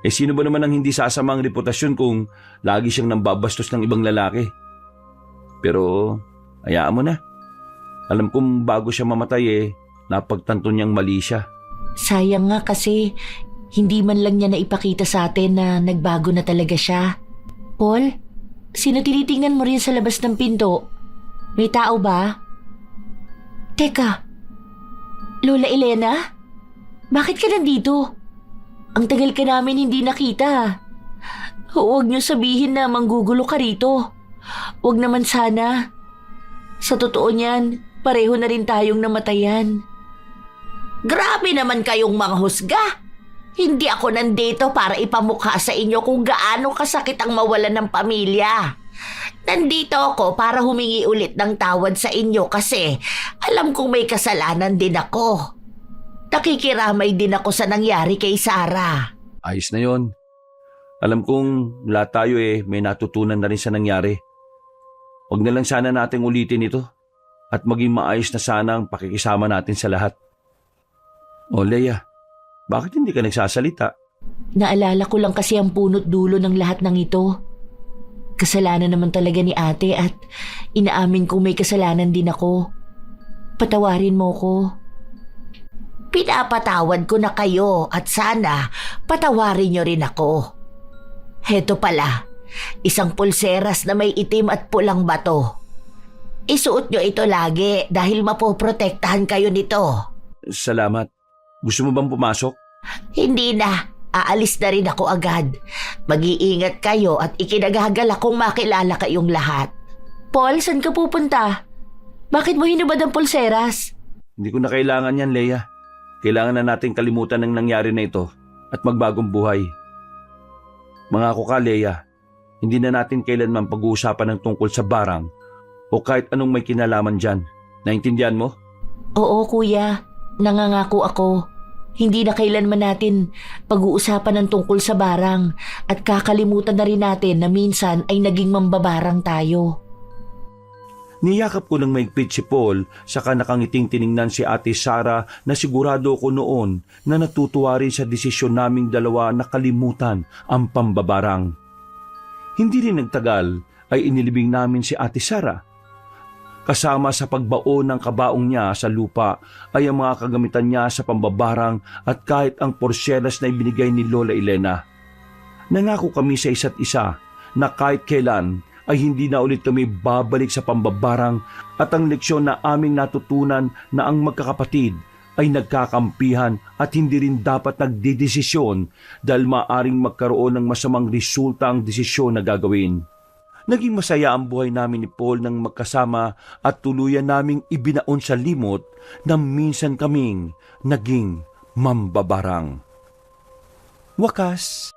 Sino ba naman ang hindi sasama ang reputasyon kung lagi siyang nambabastos ng ibang lalaki? Pero, hayaan mo na. Alam kong bago siya mamatay napagtanto niyang mali siya. Sayang nga kasi hindi man lang niya naipakita sa atin na nagbago na talaga siya. Paul, sino tinitingnan mo rin sa labas ng pinto? May tao ba? Teka, Lola Elena? Bakit ka nandito? Ang tagal ka namin hindi nakita. Huwag niyo sabihin na manggugulo ka rito. Huwag naman sana. Sa totoo niyan, pareho na rin tayong namatayan. Grabe naman kayong mga husga. Hindi ako nandito para ipamukha sa inyo kung gaano kasakit ang mawalan ng pamilya. Nandito ako para humingi ulit ng tawad sa inyo kasi alam kong may kasalanan din ako. Nakikiramay din ako sa nangyari kay Sarah. Ayos na yon. Alam kong lahat tayo may natutunan na rin sa nangyari. Huwag na lang sana nating ulitin ito at maging maayos na sana ang pakikisama natin sa lahat. O Leia, bakit hindi ka nagsasalita? Naalala ko lang kasi ang punot dulo ng lahat ng ito. Kasalanan naman talaga ni ate at inaamin kong may kasalanan din ako. Patawarin mo ko. Pinapatawad ko na kayo at sana patawarin niyo rin ako. Heto pala, isang pulseras na may itim at pulang bato. Isuot niyo ito lagi dahil mapoprotektahan kayo nito. Salamat. Gusto mo bang pumasok? Hindi na. Aalis na rin ako agad. Mag-iingat kayo at ikinagagalak kong makilala kayong lahat. Paul, saan ka pupunta? Bakit mo hinubad ang pulseras? Hindi ko na kailangan yan, Leia. Kailangan na natin kalimutan ng nangyari na ito at magbagong buhay. Mangako ka, Leia, hindi na natin kailanman pag-uusapan ng tungkol sa barang o kahit anong may kinalaman dyan. Naintindihan mo? Oo, kuya. Nangangako ako. Hindi na kailanman natin pag-uusapan ng tungkol sa barang at kakalimutan na rin natin na minsan ay naging mambabarang tayo. Niyakap ko ng maigpit si Paul, saka nakangiting tiningnan si Ate Sara na sigurado ko noon na natutuwa rin sa desisyon naming dalawa na kalimutan ang pambabarang. Hindi rin nagtagal ay inilibing namin si Ate Sara. Kasama sa pagbaon ng kabaong niya sa lupa ay ang mga kagamitan niya sa pambabarang at kahit ang porsyelas na ibinigay ni Lola Elena. Nangako kami sa isa't isa na kahit kailan ay hindi na ulit kami babalik sa pambabarang at ang leksyon na aming natutunan na ang magkakapatid ay nagkakampihan at hindi rin dapat nagdedesisyon dahil maaring magkaroon ng masamang resulta ang desisyon na gagawin. Naging masaya ang buhay namin ni Paul nang magkasama at tuluyan naming ibinaon sa limot na minsan kaming naging mambabarang. Wakas.